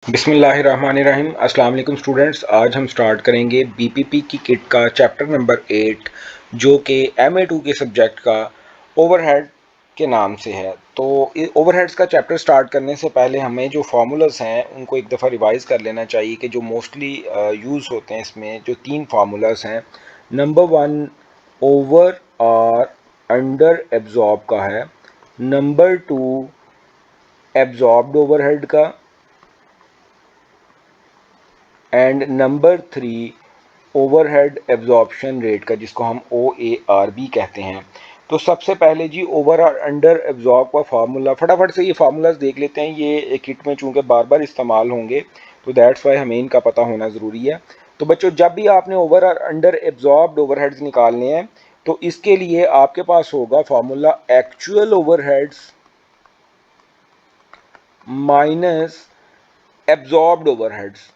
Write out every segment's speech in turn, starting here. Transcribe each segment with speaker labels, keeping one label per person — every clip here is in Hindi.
Speaker 1: बिस्मिल्लाहिर्रहमानिर्रहीम। अस्सलाम वालेकुम स्टूडेंट्स। आज हम स्टार्ट करेंगे बीपीपी की किट का चैप्टर नंबर 8 जो कि MA2 के सब्जेक्ट का ओवरहेड के नाम से है। तो ओवरहेड्स का चैप्टर स्टार्ट करने से पहले हमें जो फार्मूलाज हैं उनको एक दफ़ा रिवाइज़ कर लेना चाहिए कि जो मोस्टली यूज़ होते हैं इसमें जो 3 फार्मूलाज हैं। नंबर 1 ओवर और अंडर एब्जॉर्ब का है, नंबर 2 एब्जॉर्ब्ड ओवरहेड का, and number 3 overhead absorption rate का, जिसको हम OAR भी कहते हैं। तो सबसे पहले जी ओवर और अंडर एब्जॉर्ब का फार्मूला फटाफट से ये फार्मूलाज देख लेते हैं। ये किट में चूंकि बार बार इस्तेमाल होंगे तो दैट्स वाई हमें इनका पता होना ज़रूरी है। तो बच्चों, जब भी आपने ओवर और अंडर एब्जॉर्ब्ड ओवरहेड्स निकालने हैं तो इसके लिए आपके पास होगा formula actual overheads minus absorbed overheads.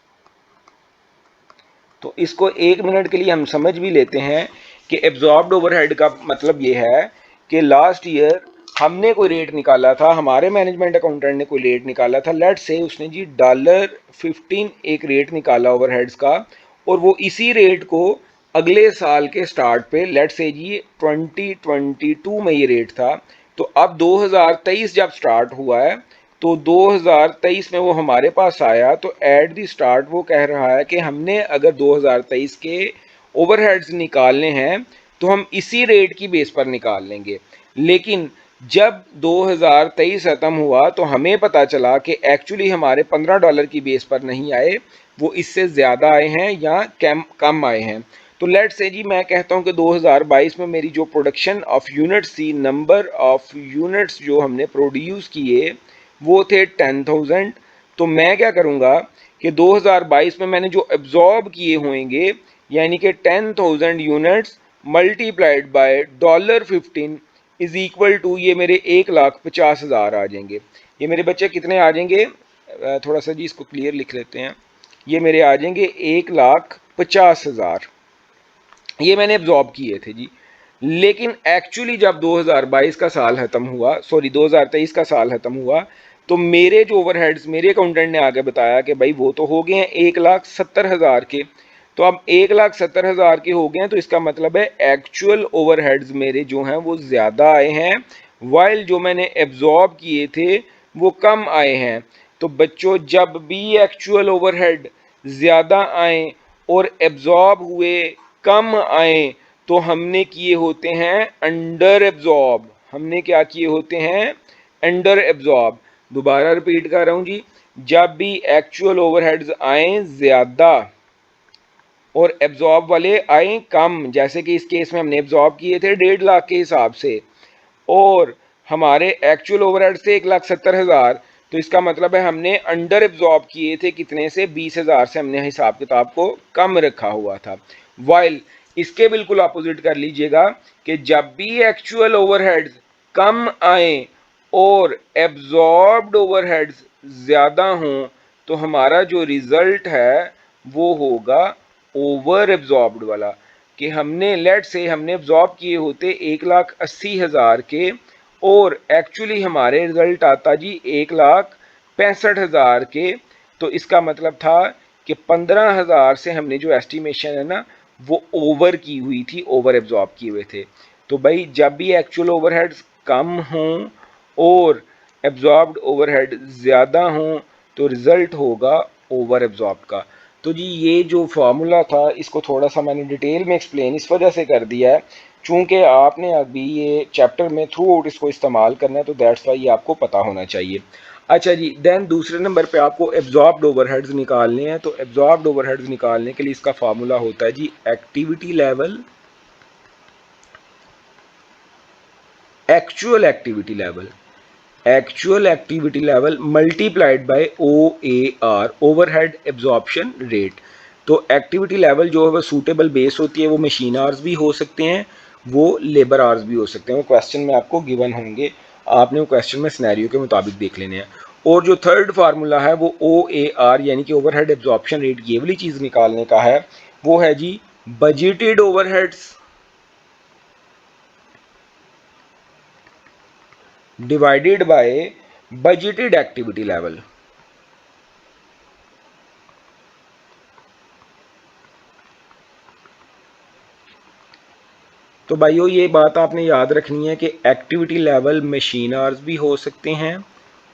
Speaker 1: तो इसको एक मिनट के लिए हम समझ भी लेते हैं कि एब्जॉर्ब्ड ओवरहेड का मतलब ये है कि लास्ट ईयर हमने कोई रेट निकाला था, हमारे मैनेजमेंट अकाउंटेंट ने कोई रेट निकाला था। लेट से उसने जी $15 एक रेट निकाला ओवरहेड्स का, और वो इसी रेट को अगले साल के स्टार्ट पे लेट से जी 2022 में ये रेट था। तो अब 2023 जब स्टार्ट हुआ है तो 2023 में वो हमारे पास आया, तो एट द स्टार्ट वो कह रहा है कि हमने अगर 2023 के ओवरहेड्स निकालने हैं तो हम इसी रेट की बेस पर निकाल लेंगे। लेकिन जब 2023 ख़त्म हुआ तो हमें पता चला कि एक्चुअली हमारे $15 की बेस पर नहीं आए, वो इससे ज़्यादा आए हैं या कम आए हैं। तो लेट से जी मैं कहता हूं कि 2022 में मेरी जो प्रोडक्शन ऑफ यूनिट्स थी, नंबर ऑफ यूनिट्स जो हमने प्रोड्यूस किए वो थे 10,000। तो मैं क्या करूंगा कि 2022 में मैंने जो एब्जॉर्ब किए होंगे यानी कि 10,000 units multiplied by $15 is equal to ये मेरे 1,50,000 आ जाएंगे। ये मेरे बच्चे कितने आ जाएंगे, थोड़ा सा जी इसको क्लियर लिख लेते हैं। ये मेरे आ जाएंगे 1,50,000। ये मैंने एब्जॉर्ब किए थे जी। लेकिन एक्चुअली जब 2022 का साल खत्म हुआ, सॉरी 2023 का साल खत्म हुआ, तो मेरे जो ओवरहेड्स मेरे अकाउंटेंट ने आगे बताया कि भाई वो तो हो गए हैं 1,70,000 के। तो अब 1,70,000 के हो गए हैं तो इसका मतलब है एक्चुअल ओवरहेड्स मेरे जो हैं वो ज़्यादा आए हैं, वाइल जो मैंने एब्जॉर्ब किए थे वो कम आए हैं। तो बच्चों, जब भी एक्चुअल ओवरहेड ज़्यादा आए और एब्जॉर्ब हुए कम आए तो हमने किए होते हैं अंडर एब्जॉर्ब। हमने क्या किए होते हैं? Under absorb. दोबारा रिपीट कर रहा हूं जी, जब भी एक्चुअल ओवरहेड्स आए ज्यादा और एब्जॉर्ब वाले आए कम, जैसे कि इस केस में हमने एब्जॉर्ब किए थे 1.5 लाख के हिसाब से और हमारे एक्चुअल ओवरहेड से 1,70,000, तो इसका मतलब है हमने अंडर एब्जॉर्ब किए थे कितने से? 20,000 से हमने हिसाब किताब को कम रखा हुआ था। वाइल इसके बिल्कुल अपोजिट कर लीजिएगा कि जब भी एक्चुअल ओवरहेड्स कम आए और एब्जॉर्ब्ड ओवरहेड्स ज़्यादा हों तो हमारा जो रिजल्ट है वो होगा ओवर एब्जॉर्ब्ड वाला। कि हमने लेट से हमने एब्जॉर्ब किए होते 1,80,000 के और एक्चुअली हमारे रिजल्ट आता जी 1,65,000 के। तो इसका मतलब था कि 15,000 से हमने जो एस्टिमेशन है ना वो ओवर की हुई थी, ओवर एब्जॉर्ब किए हुए थे। तो भाई जब भी एक्चुअल ओवरहेड्स कम हों और एब्जॉर्ब्ड ओवरहेड ज़्यादा हों तो रिज़ल्ट होगा ओवर एब्जॉर्ब का। तो जी ये जो फार्मूला था इसको थोड़ा सा मैंने डिटेल में एक्सप्लेन इस वजह से कर दिया है चूँकि आपने अभी ये चैप्टर में थ्रू आउट इसको इस्तेमाल करना है, तो दैट्स वाई ये आपको पता होना चाहिए। अच्छा जी, देन दूसरे नंबर पे आपको एब्जॉर्ब्ड ओवरहेड्स निकालने हैं। तो एब्जॉर्ब्ड ओवरहेड्स निकालने के लिए इसका फार्मूला होता है जी activity level, actual activity level, actual activity level multiplied by OAR, overhead absorption rate. तो एक्टिविटी लेवल जो है वो सूटेबल बेस होती है, वो मशीन आवर्स भी हो सकते हैं, वो लेबर आवर्स भी हो सकते हैं। वो क्वेश्चन में आपको गिवन होंगे, आपने वो क्वेश्चन में सिनेरियो के मुताबिक देख लेने हैं। और जो थर्ड फार्मूला है वो OAR यानी कि ओवरहेड एब्जॉर्प्शन रेट, ये वाली चीज़ निकालने का है। वो है जी budgeted overheads divided by budgeted activity level. तो भाइयों ये बात आपने याद रखनी है कि एक्टिविटी लेवल मशीन आवर्स भी हो सकते हैं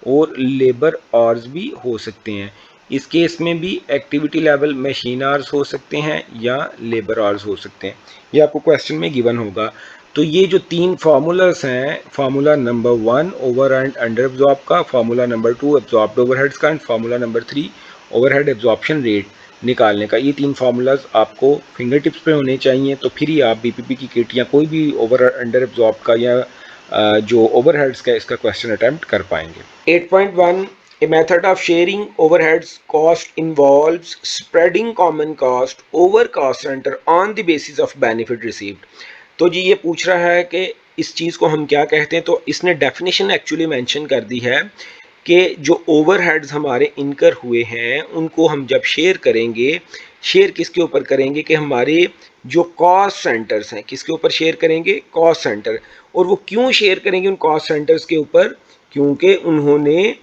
Speaker 1: और लेबर आवर्स भी हो सकते हैं। इस केस में भी एक्टिविटी लेवल मशीन आवर्स हो सकते हैं या लेबर आवर्स हो सकते हैं, ये आपको क्वेश्चन में गिवन होगा। तो ये जो तीन फार्मूलास हैं, formula number 1 over and under absorb का, फार्मूला नंबर 2 एब्जॉर्ब्ड ओवरहेड्स का, and formula number 3 overhead absorption rate निकालने का, ये तीन फार्मूलाज आपको फिंगर टिप्स पे होने चाहिए। तो फिर ही आप बीपीपी की किट या कोई भी ओवर अंडर एब्जॉर्ब का या जो ओवरहेड्स का इसका क्वेश्चन अटेम्प्ट कर पाएंगे। 8.1 A method of sharing overheads cost involves spreading common cost over cost center on the basis of benefit received। तो जी ये पूछ रहा है कि इस चीज़ को हम क्या कहते हैं। तो इसने डेफिनेशन एक्चुअली मेंशन कर दी है कि जो ओवरहेड्स हमारे इनकर हुए हैं उनको हम जब शेयर करेंगे, शेयर किसके ऊपर करेंगे कि हमारे जो कॉस्ट सेंटर्स हैं, किसके ऊपर शेयर करेंगे, कॉस्ट सेंटर। और वो क्यों शेयर करेंगे उन कॉस्ट सेंटर्स के ऊपर, क्योंकि उन्होंने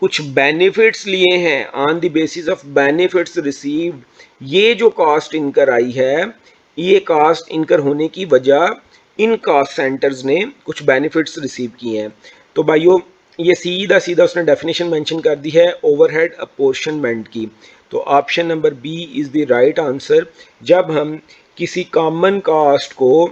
Speaker 1: कुछ बेनिफिट्स लिए हैं, on the basis of benefits received. ये जो कॉस्ट इनकर आई है, ये कॉस्ट इनकर होने की वजह इन कॉस्ट सेंटर्स ने कुछ बेनिफिट्स रिसीव किए हैं। तो भाइयों ये सीधा सीधा उसने डेफिनेशन मेंशन कर दी है ओवरहेड अपोर्शनमेंट की। तो option number B is the right answer. जब हम किसी कॉमन कास्ट को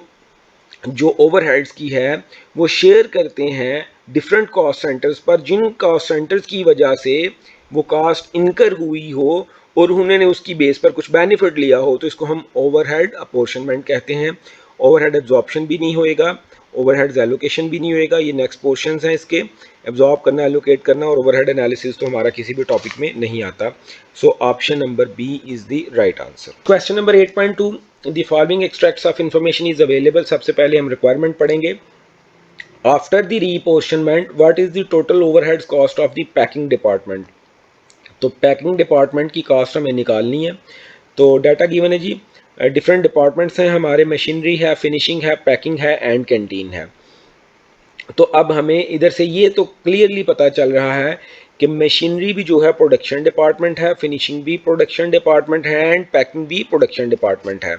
Speaker 1: जो ओवरहेड्स की है वो शेयर करते हैं डिफरेंट कॉस्ट सेंटर्स पर, जिन कॉस्ट सेंटर्स की वजह से वो कास्ट इनकर हुई हो और उन्होंने उसकी बेस पर कुछ बेनिफिट लिया हो, तो इसको हम ओवरहेड अपोर्शनमेंट कहते हैं। ओवरहेड एब्जॉर्प्शन भी नहीं होएगा, ओवरहेड्स एलोकेशन भी नहीं होएगा, ये नेक्स्ट पोर्शन हैं इसके। एब्जॉर्ब करना, एलोकेट करना और ओवरहेड एनालिसिस तो हमारा किसी भी टॉपिक में नहीं आता। So option number B is the right answer. Question number 8.2 the following extracts of information is available. सबसे पहले हम रिक्वायरमेंट पढ़ेंगे। After the reapportionment what is the total overheads cost of the packing department. तो पैकिंग डिपार्टमेंट की कॉस्ट हमें निकालनी है। तो डाटा गिवन है जी, डिफरेंट डिपार्टमेंट्स हैं हमारे, मशीनरी है, फिनिशिंग है, पैकिंग है एंड कैंटीन है। तो अब हमें इधर से ये तो क्लियरली पता चल रहा है कि मशीनरी भी जो है प्रोडक्शन डिपार्टमेंट है, फिनिशिंग भी प्रोडक्शन डिपार्टमेंट है एंड पैकिंग भी प्रोडक्शन डिपार्टमेंट है।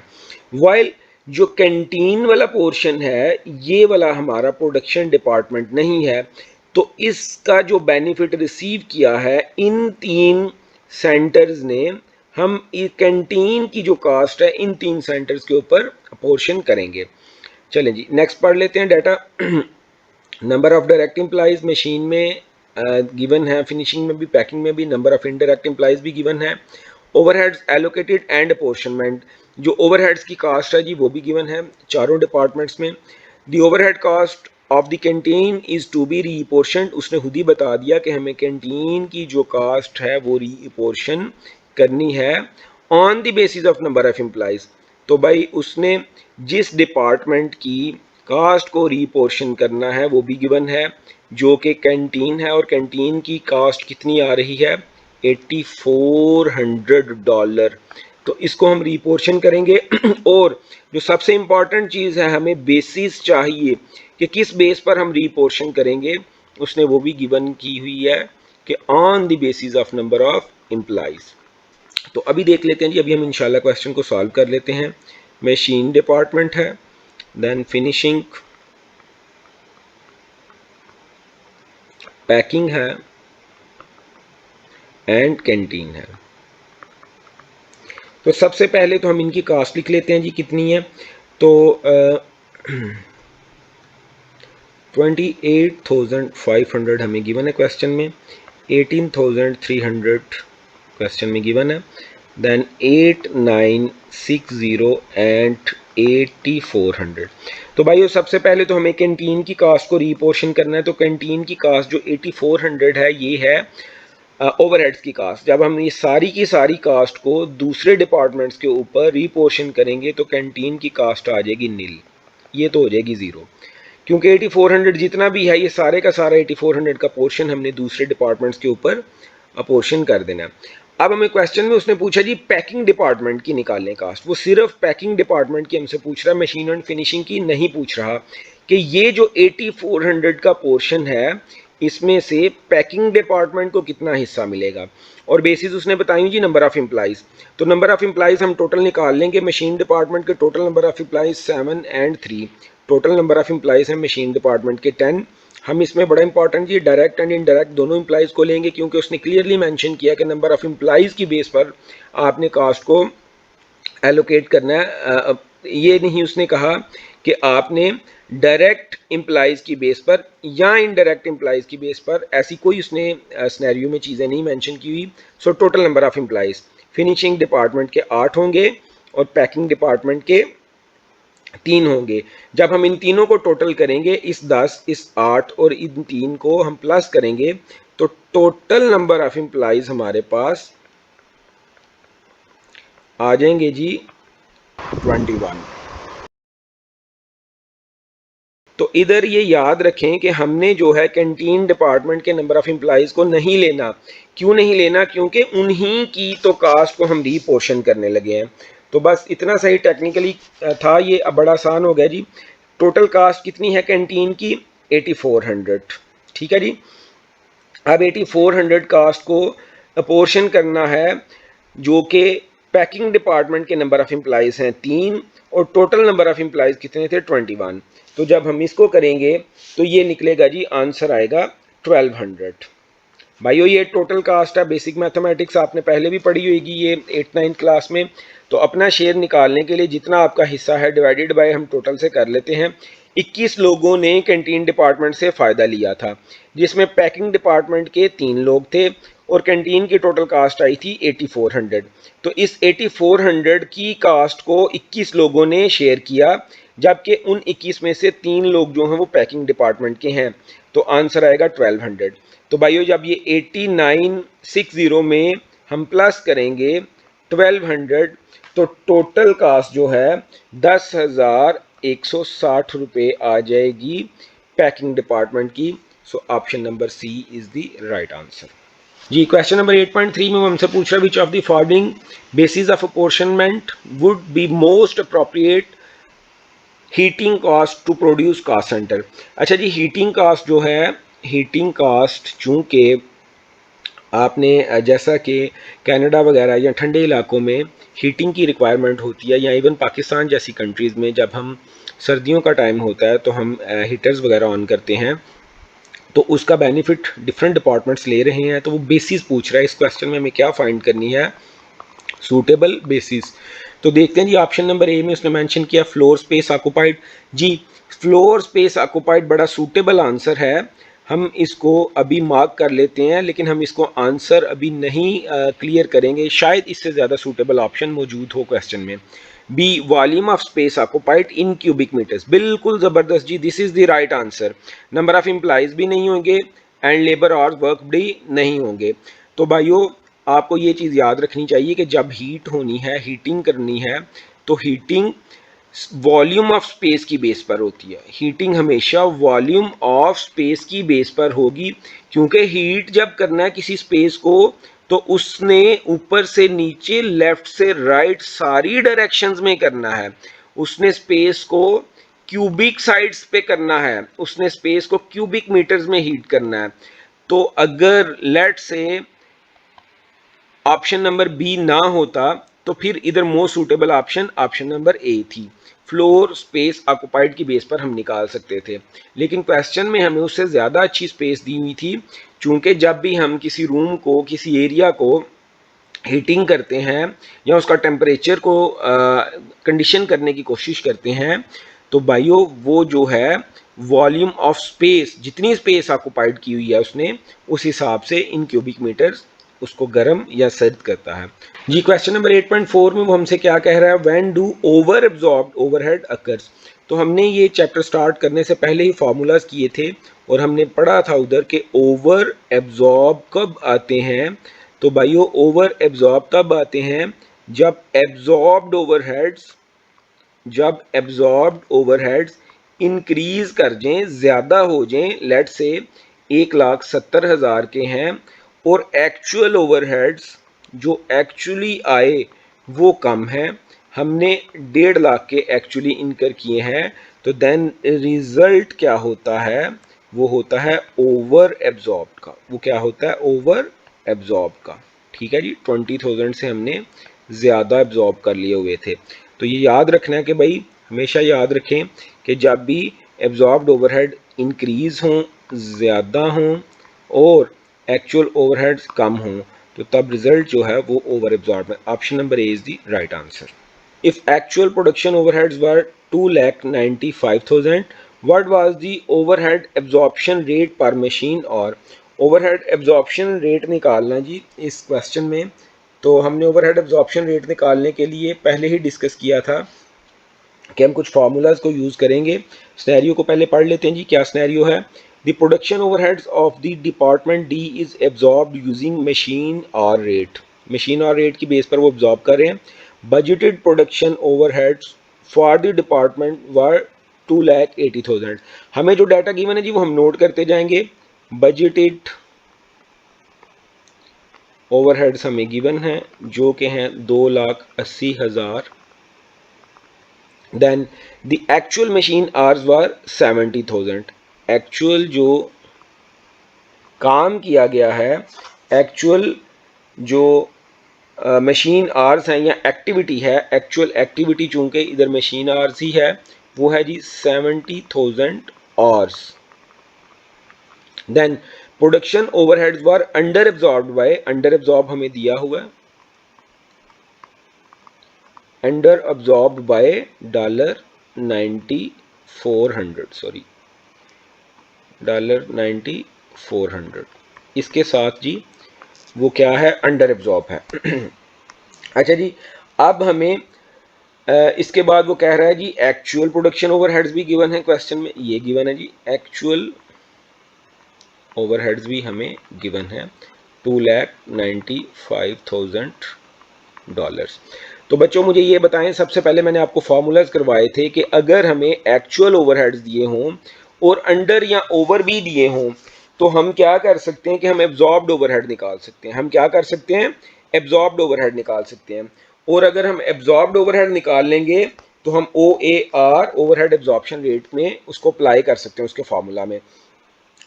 Speaker 1: वाइल जो कैंटीन वाला पोर्शन है ये वाला हमारा प्रोडक्शन डिपार्टमेंट नहीं है। तो इसका जो बेनिफिट रिसीव किया है इन तीन सेंटर्स ने, हम कैंटीन की जो कास्ट है इन तीन सेंटर्स के ऊपर पोर्शन करेंगे। चलें जी नेक्स्ट पढ़ लेते हैं data. Number of direct employees machine में गिवन है, फिनिशिंग में भी, पैकिंग में भी। नंबर ऑफ इनडायरेक्ट एम्प्लॉइज भी गिवन है। ओवरहेड्स एलोकेटेड एंड अपोर्शनमेंट, जो ओवरहेड्स की कास्ट है जी वो भी गिवन है चारों डिपार्टमेंट्स में। The overhead cost of the canteen is to be reapportion, उसने खुद ही बता दिया कि हमें कैंटीन की जो कास्ट है वो रीपोर्शन करनी है on the basis of number of employees. तो भाई उसने जिस डिपार्टमेंट की कास्ट को रीपोर्शन करना है वो भी गिवन है, जो कि कैंटीन है, और कैंटीन की कास्ट कितनी आ रही है, $8400। तो इसको हम रीपोर्शन करेंगे। और जो सबसे इंपॉर्टेंट चीज़ है, हमें बेसिस चाहिए कि किस बेस पर हम रीपोर्शन करेंगे, उसने वो भी गिवन की हुई है कि on the basis of number of employees. तो अभी देख लेते हैं जी, अभी हम इंशाल्लाह क्वेश्चन को सॉल्व कर लेते हैं। मशीन डिपार्टमेंट है, देन फिनिशिंग, पैकिंग है एंड कैंटीन है। तो सबसे पहले तो हम इनकी कास्ट लिख लेते हैं जी कितनी है। तो 28,500 हमें गिवन है क्वेश्चन में, 18,300 क्वेश्चन में गिवन है, देन 8960 एंड 8400। तो भाई सबसे पहले तो हमें कैंटीन की कास्ट को रीपोर्शन करना है। तो कैंटीन की कास्ट जो 8400 है ये है ओवरहेड्स की कास्ट। जब हम ये सारी की सारी कास्ट को दूसरे डिपार्टमेंट्स के ऊपर रीपोर्शन करेंगे तो कैंटीन की कास्ट आ जाएगी नील, ये तो हो जाएगी ज़ीरो, क्योंकि 8400 जितना भी है ये सारे का सारा 8400 का पोर्शन हमने दूसरे डिपार्टमेंट्स के ऊपर अपोर्शन कर देना। अब हमें क्वेश्चन में उसने पूछा जी पैकिंग डिपार्टमेंट की निकालने कास्ट, वो सिर्फ पैकिंग डिपार्टमेंट की हमसे पूछ रहा है, मशीन एंड फिनिशिंग की नहीं पूछ रहा कि ये जो 8400 का पोर्शन है इसमें से पैकिंग डिपार्टमेंट को कितना हिस्सा मिलेगा, और बेसिस उसने बताई जी नंबर ऑफ एम्प्लॉइज़। तो नंबर ऑफ एम्प्लॉइज़ हम टोटल निकाल लेंगे। मशीन डिपार्टमेंट के टोटल नंबर ऑफ एम्प्लॉइज़ 7 और 3, टोटल नंबर ऑफ एम्प्लॉइज़ हैं मशीन डिपार्टमेंट के 10। हम इसमें बड़ा इंपॉर्टेंट जी डायरेक्ट एंड इनडायरेक्ट दोनों एम्प्लॉइज़ को लेंगे, क्योंकि उसने क्लियरली मेंशन किया कि नंबर ऑफ एम्प्लॉइज़ की बेस पर आपने कास्ट को एलोकेट करना है। ये नहीं उसने कहा कि आपने डायरेक्ट एम्प्लॉइज़ की बेस पर या इनडायरेक्ट एम्प्लॉइज़ की बेस पर, ऐसी कोई उसने सिनेरियो में चीज़ें नहीं मेंशन की हुई। So total number of employees finishing department के 8 होंगे और पैकिंग डिपार्टमेंट के 3 होंगे। जब हम इन तीनों को टोटल करेंगे, इस 10, इस 8 और इन 3 को हम प्लस करेंगे, तो टोटल नंबर ऑफ एम्प्लॉइज़ हमारे पास आ जाएंगे जी 21। तो इधर ये याद रखें कि हमने जो है कैंटीन डिपार्टमेंट के नंबर ऑफ एम्प्लॉइज़ को नहीं लेना। क्यों नहीं लेना? क्योंकि उन्हीं की तो कास्ट को हम रीपोर्शन करने लगे हैं। तो बस इतना सही टेक्निकली था ये। अब बड़ा आसान हो गया जी। टोटल कास्ट कितनी है कैंटीन की? 8400। ठीक है जी। अब 8400 कास्ट को अपोर्शन करना है, जो कि पैकिंग डिपार्टमेंट के नंबर ऑफ एम्प्लॉइज़ हैं 3 और टोटल नंबर ऑफ एम्प्लॉइज़ कितने थे? 21। तो जब हम इसको करेंगे तो ये निकलेगा जी, आंसर आएगा 1200। भाइयों ये टोटल कास्ट है। बेसिक मैथमेटिक्स आपने पहले भी पढ़ी होगी ये 8-9 क्लास में। तो अपना शेयर निकालने के लिए जितना आपका हिस्सा है डिवाइडेड बाय हम टोटल से कर लेते हैं। 21 लोगों ने कैंटीन डिपार्टमेंट से फ़ायदा लिया था, जिसमें पैकिंग डिपार्टमेंट के 3 लोग थे और कैंटीन की टोटल कास्ट आई थी 8400। तो इस 8400 की कास्ट को 21 लोगों ने शेयर किया, जबकि उन 21 में से 3 लोग जो हैं वो पैकिंग डिपार्टमेंट के हैं। तो आंसर आएगा 1200। तो भाइयों जब ये 8960 में हम प्लस करेंगे 1200, तो टोटल कास्ट जो है 10,160 रुपये आ जाएगी पैकिंग डिपार्टमेंट की। So option number C is the right answer जी। क्वेश्चन नंबर 8.3 में वो हमसे पूछ रहा है which of the following basis of apportionment would be most appropriate heating cost to produce cost centre. अच्छा जी, हीटिंग कास्ट जो है, हीटिंग कास्ट चूँकि आपने जैसा कि कनाडा वगैरह या ठंडे इलाकों में हीटिंग की रिक्वायरमेंट होती है, या इवन पाकिस्तान जैसी कंट्रीज़ में जब हम सर्दियों का टाइम होता है तो हम हीटर्स वगैरह ऑन करते हैं, तो उसका बेनिफिट डिफरेंट डिपार्टमेंट्स ले रहे हैं। तो वो बेसिस पूछ रहा है इस क्वेश्चन में हमें क्या फाइंड करनी है, सूटेबल बेसिस। तो देखते हैं जी, ऑप्शन नंबर ए में उसने मेंशन किया फ्लोर स्पेस ऑक्युपाइड। जी, फ्लोर स्पेस ऑक्युपाइड बड़ा सूटेबल आंसर है। हम इसको अभी मार्क कर लेते हैं, लेकिन हम इसको आंसर अभी नहीं क्लियर करेंगे, शायद इससे ज़्यादा सूटेबल ऑप्शन मौजूद हो क्वेश्चन में। B volume of space occupied in cubic metres, बिल्कुल ज़बरदस्त जी, this is the right answer. Number of employees भी नहीं होंगे एंड लेबर और वर्क भी नहीं होंगे। तो भाइयों आपको ये चीज़ याद रखनी चाहिए कि जब हीट होनी है, हीटिंग करनी है, तो हीटिंग वॉल्यूम ऑफ स्पेस की बेस पर होती है। हीटिंग हमेशा वॉल्यूम ऑफ स्पेस की बेस पर होगी, क्योंकि हीट जब करना है किसी स्पेस को, तो उसने ऊपर से नीचे, लेफ्ट से राइट, सारी डायरेक्शंस में करना है। उसने स्पेस को क्यूबिक साइड्स पे करना है, उसने स्पेस को क्यूबिक मीटर्स में हीट करना है। तो अगर लेट से ऑप्शन नंबर बी ना होता, तो फिर इधर most suitable option option number ए थी। फ्लोर स्पेस ऑक्युपाइड की बेस पर हम निकाल सकते थे, लेकिन क्वेश्चन में हमें उससे ज़्यादा अच्छी स्पेस दी हुई थी। चूंकि जब भी हम किसी रूम को, किसी एरिया को हीटिंग करते हैं या उसका टेम्परेचर को कंडीशन करने की कोशिश करते हैं, तो भाइयों वो जो है वॉल्यूम ऑफ स्पेस, जितनी स्पेस ऑक्युपाइड की हुई है उसने, उस हिसाब से इन क्यूबिक मीटर्स उसको गर्म या सर्द करता है जी। क्वेश्चन नंबर 8.4 में वो हमसे क्या कह रहा है, when do over absorbed overhead occurs. तो हमने ये चैप्टर स्टार्ट करने से पहले ही फार्मूलाज किए थे और हमने पढ़ा था उधर के ओवर एब्जॉर्ब कब आते हैं। तो भाइयों ओवर एब्जॉर्ब तब आते हैं जब एब्जॉर्ब्ड ओवरहेड्स इंक्रीज कर जाएं, ज़्यादा हो जाएं। लेट से 1,70,000 के हैं और एक्चुअल ओवरहेड्स जो एक्चुअली आए वो कम है, हमने 1.5 लाख के एक्चुअली इनकर किए हैं। तो देन रिजल्ट क्या होता है, वो होता है ओवर एब्जॉर्ब का। वो क्या होता है? ओवर एब्जॉर्ब का। ठीक है जी, 20,000 से हमने ज़्यादा एब्जॉर्ब कर लिए हुए थे। तो ये याद रखना है कि भाई हमेशा याद रखें कि जब भी एब्जॉर्ब्ड ओवरहेड इंक्रीज़ हों, ज़्यादा हों और एक्चुअल ओवरहेड्स कम हों, तो तब रिजल्ट जो है वो ओवर एब्जॉर्ब है। Option number A is the right answer. If actual production overheads were 2,95,000, what was the overhead absorption rate per machine? और overhead absorption rate निकालना जी इस क्वेश्चन में, तो हमने overhead absorption rate निकालने के लिए पहले ही डिस्कस किया था कि हम कुछ फार्मूलाज को यूज़ करेंगे। स्नैरियो को पहले पढ़ लेते हैं जी। क्या स्नैरियो है? The production overheads of the department D is absorbed using machine hour rate. Machine hour rate की बेस पर वो एब्जॉर्ब कर रहे हैं। Budgeted production overheads for the department were 2,80,000। हमें जो डाटा गिवन है जी वो हम नोट करते जाएंगे। बजटेड ओवरहेड्स हमें गिवन है जो कि हैं 2,80,000। Then the actual machine hours were 70,000। Actual जो काम किया गया है, एक्चुअल जो मशीन आवर्स हैं या एक्टिविटी है, एक्चुअल एक्टिविटी चूंकि इधर मशीन आवर्स ही है, वो है जी 70,000 hours. Then production overheads were under absorbed by, under absorb हमें दिया हुआ है, अंडर अब्जॉर्ब्ड बाय $9400, सॉरी $9400। इसके साथ जी वो क्या है? अंडर एब्जॉर्ब है। अच्छा जी, अब हमें इसके बाद वो कह रहा है जी एक्चुअल प्रोडक्शन ओवरहेड्स भी गिवन है क्वेश्चन में। ये गिवन है जी, एक्चुअल ओवरहेड्स भी हमें गिवन है $2,95,000। तो बच्चों मुझे ये बताएं, सबसे पहले मैंने आपको फॉर्मूलाज करवाए थे कि अगर हमें एक्चुअल ओवरहेड्स दिए हों और अंडर या ओवर भी दिए हों तो हम क्या कर सकते हैं कि हम एब्जॉर्ब्ड ओवरहेड निकाल सकते हैं। हम क्या कर सकते हैं? एब्जॉर्ब्ड ओवरहेड निकाल सकते हैं। और अगर हम एब्जॉर्ब्ड ओवरहेड निकाल लेंगे तो हम OAR ओवरहेड एब्जॉर्प्शन रेट में उसको अप्लाई कर सकते हैं उसके फार्मूला में।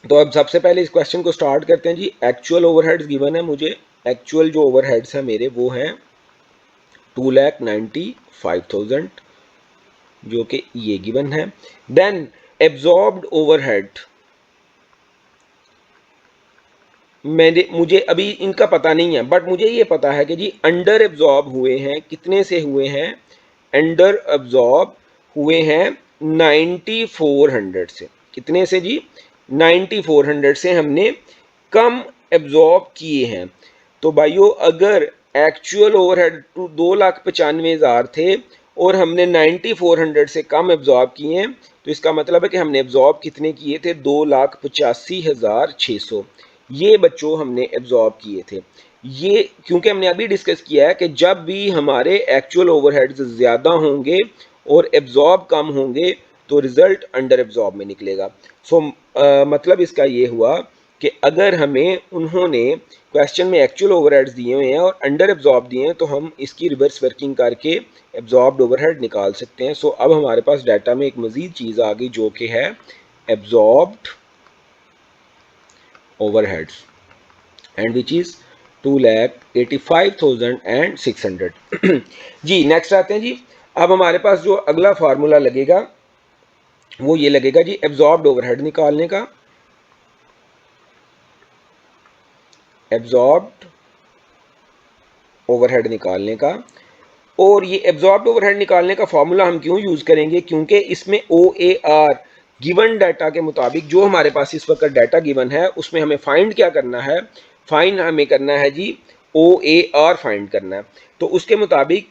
Speaker 1: तो अब सबसे पहले इस क्वेश्चन को स्टार्ट करते हैं जी। एक्चुअल ओवरहेड्स गिवन है मुझे, एक्चुअल जो ओवरहेड्स हैं मेरे वो हैं 2,95,000 जो कि ये गिवन है। देन एब्जॉर्ब्ड ओवरहेड मुझे अभी इनका पता नहीं है, बट मुझे ये पता है कि जी अंडर एब्जॉर्ब हुए हैं, कितने से हुए हैं? अंडर एब्जॉर्ब हुए हैं 9400 से। कितने से जी? 9400 से हमने कम एब्जॉर्ब किए हैं। तो भाइयों अगर एक्चुअल ओवरहेड 2,95,000 थे और हमने 9400 से कम एब्जॉर्ब किए हैं, तो इसका मतलब है कि हमने एब्जॉर्ब कितने किए थे? 2,85,600। ये बच्चों हमने एब्जॉर्ब किए थे। ये क्योंकि हमने अभी डिस्कस किया है कि जब भी हमारे एक्चुअल ओवरहेड्स ज़्यादा होंगे और एब्जॉर्ब कम होंगे तो रिजल्ट अंडर एब्जॉर्ब में निकलेगा। सो मतलब इसका ये हुआ कि अगर हमें उन्होंने क्वेश्चन में एक्चुअल ओवरहेड्स दिए हुए हैं और अंडर एब्जॉर्ब दिए हैं तो हम इसकी रिवर्स वर्किंग करके एब्जॉर्ब्ड ओवरहेड निकाल सकते हैं। सो अब हमारे पास डाटा में एक मजीद चीज़ आ गई जो कि है absorbed overheads and which is 2,85,600। जी नेक्स्ट आते हैं जी। अब हमारे पास जो अगला फार्मूला लगेगा वो ये लगेगा जी एब्जॉर्ब्ड ओवरहेड निकालने का। एब्जॉर्ब्ड ओवरहेड निकालने का, और ये एब्जॉर्ब्ड ओवरहेड निकालने का फॉर्मूला हम क्यों यूज़ करेंगे? क्योंकि इसमें OAR गिवन डाटा के मुताबिक जो हमारे पास इस वक्त डाटा गिवन है उसमें हमें फाइंड क्या करना है? फाइंड हमें करना है जी OAR फाइंड करना है। तो उसके मुताबिक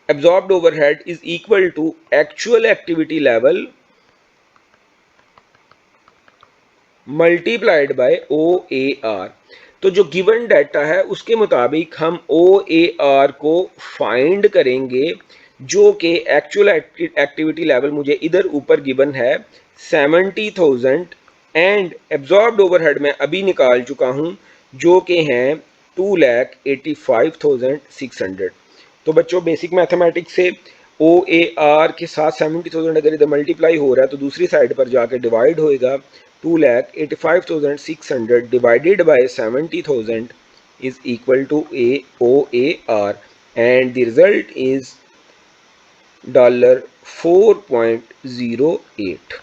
Speaker 1: absorbed overhead is equal to actual activity level multiplied by OAR। तो जो गिवन डाटा है उसके मुताबिक हम OAR को फाइंड करेंगे जो कि एक्चुअल एक्टिविटी लेवल मुझे इधर ऊपर गिवन है 70,000 एंड एब्जॉर्ब्ड ओवरहेड मैं अभी निकाल चुका हूं जो कि हैं 2,85,600। तो बच्चों बेसिक मैथमेटिक्स से OAR के साथ 70,000 अगर इधर मल्टीप्लाई हो रहा है तो दूसरी साइड पर जाकर डिवाइड होएगा 2,85,600 divided by 70,000 is equal to OAR, and the result is $4.08।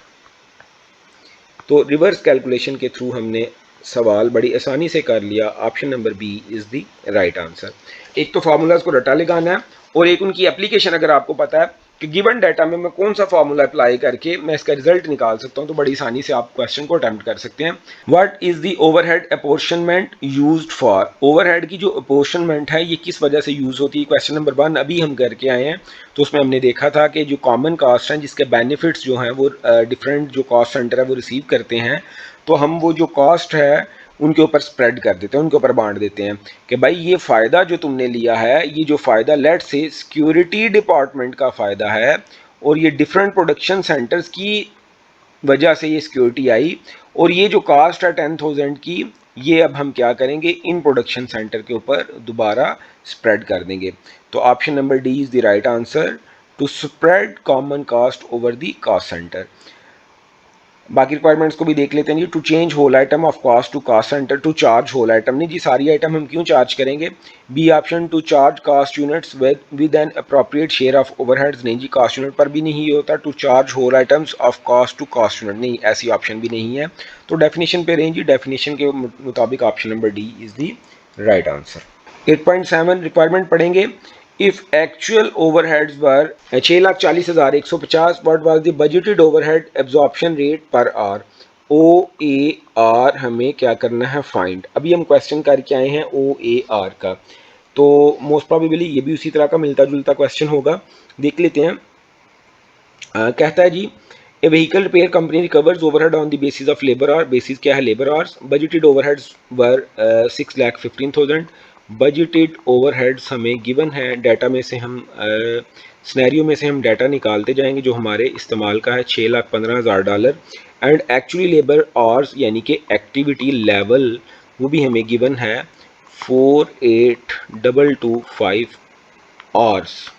Speaker 1: तो रिवर्स कैलकुलेशन के थ्रू हमने सवाल बड़ी आसानी से कर लिया। Option number B is the right answer. एक तो फार्मूलाज को रटा लगाना है और एक उनकी एप्लीकेशन अगर आपको पता है कि गिवन डाटा में मैं कौन सा फार्मूला अप्लाई करके मैं इसका रिजल्ट निकाल सकता हूं, तो बड़ी आसानी से आप क्वेश्चन को अटेम्प्ट कर सकते हैं। What is the overhead apportionment used for? Overhead की जो अपोर्शनमेंट है ये किस वजह से यूज होती है? क्वेश्चन नंबर 1 अभी हम करके आए हैं, तो उसमें हमने देखा था कि जो कॉमन कास्ट हैं जिसके बेनिफिट्स जो हैं वो डिफरेंट जो कॉस्ट सेंटर है वो रिसीव करते हैं, तो हम वो जो कॉस्ट है उनके ऊपर स्प्रेड कर देते हैं, उनके ऊपर बांट देते हैं कि भाई ये फ़ायदा जो तुमने लिया है, ये जो फ़ायदा लेट से सिक्योरिटी डिपार्टमेंट का फ़ायदा है और ये डिफरेंट प्रोडक्शन सेंटर्स की वजह से ये सिक्योरिटी आई, और ये जो कास्ट है 10,000 की, ये अब हम क्या करेंगे, इन प्रोडक्शन सेंटर के ऊपर दोबारा स्प्रेड कर देंगे। तो option number D is the right answer, to spread common cost over the cost centre. बाकी रिक्वायरमेंट्स को भी देख लेते हैं जी। To change whole item of cost to cost centre, to charge whole item नहीं जी, सारी आइटम हम क्यों चार्ज करेंगे। B option, to charge cost units with an appropriate share of overheads, नहीं जी, कास्ट यूनिट पर भी नहीं होता। To charge whole items of cost to cost unit, नहीं, ऐसी ऑप्शन भी नहीं है। तो डेफिनेशन पे रहें जी, डेफिनेशन के मुताबिक option number D is the right answer. 8.7 requirement पढ़ेंगे। If actual overheads were 6,40,150, what was the budgeted overhead absorption rate per hour? OAR हमें क्या करना है, फाइंड। अभी हम क्वेश्चन करके आए हैं OAR का, तो मोस्ट प्रोबेबली ये भी उसी तरह का मिलता जुलता क्वेश्चन होगा, देख लेते हैं। कहता है जी, a vehicle repair company recovers overhead on the basis of labour hour, basis क्या है, labour hours. Budgeted overheads were 6,15,000। Budgeted overheads हमें गिवन है, डाटा में से हम सिनेरियो में से हम डाटा निकालते जाएंगे जो हमारे इस्तेमाल का है, $6,15,000। एंड एक्चुअली लेबर आवर्स यानी कि एक्टिविटी लेवल वो भी हमें गिवन है 48,225 आवर्स।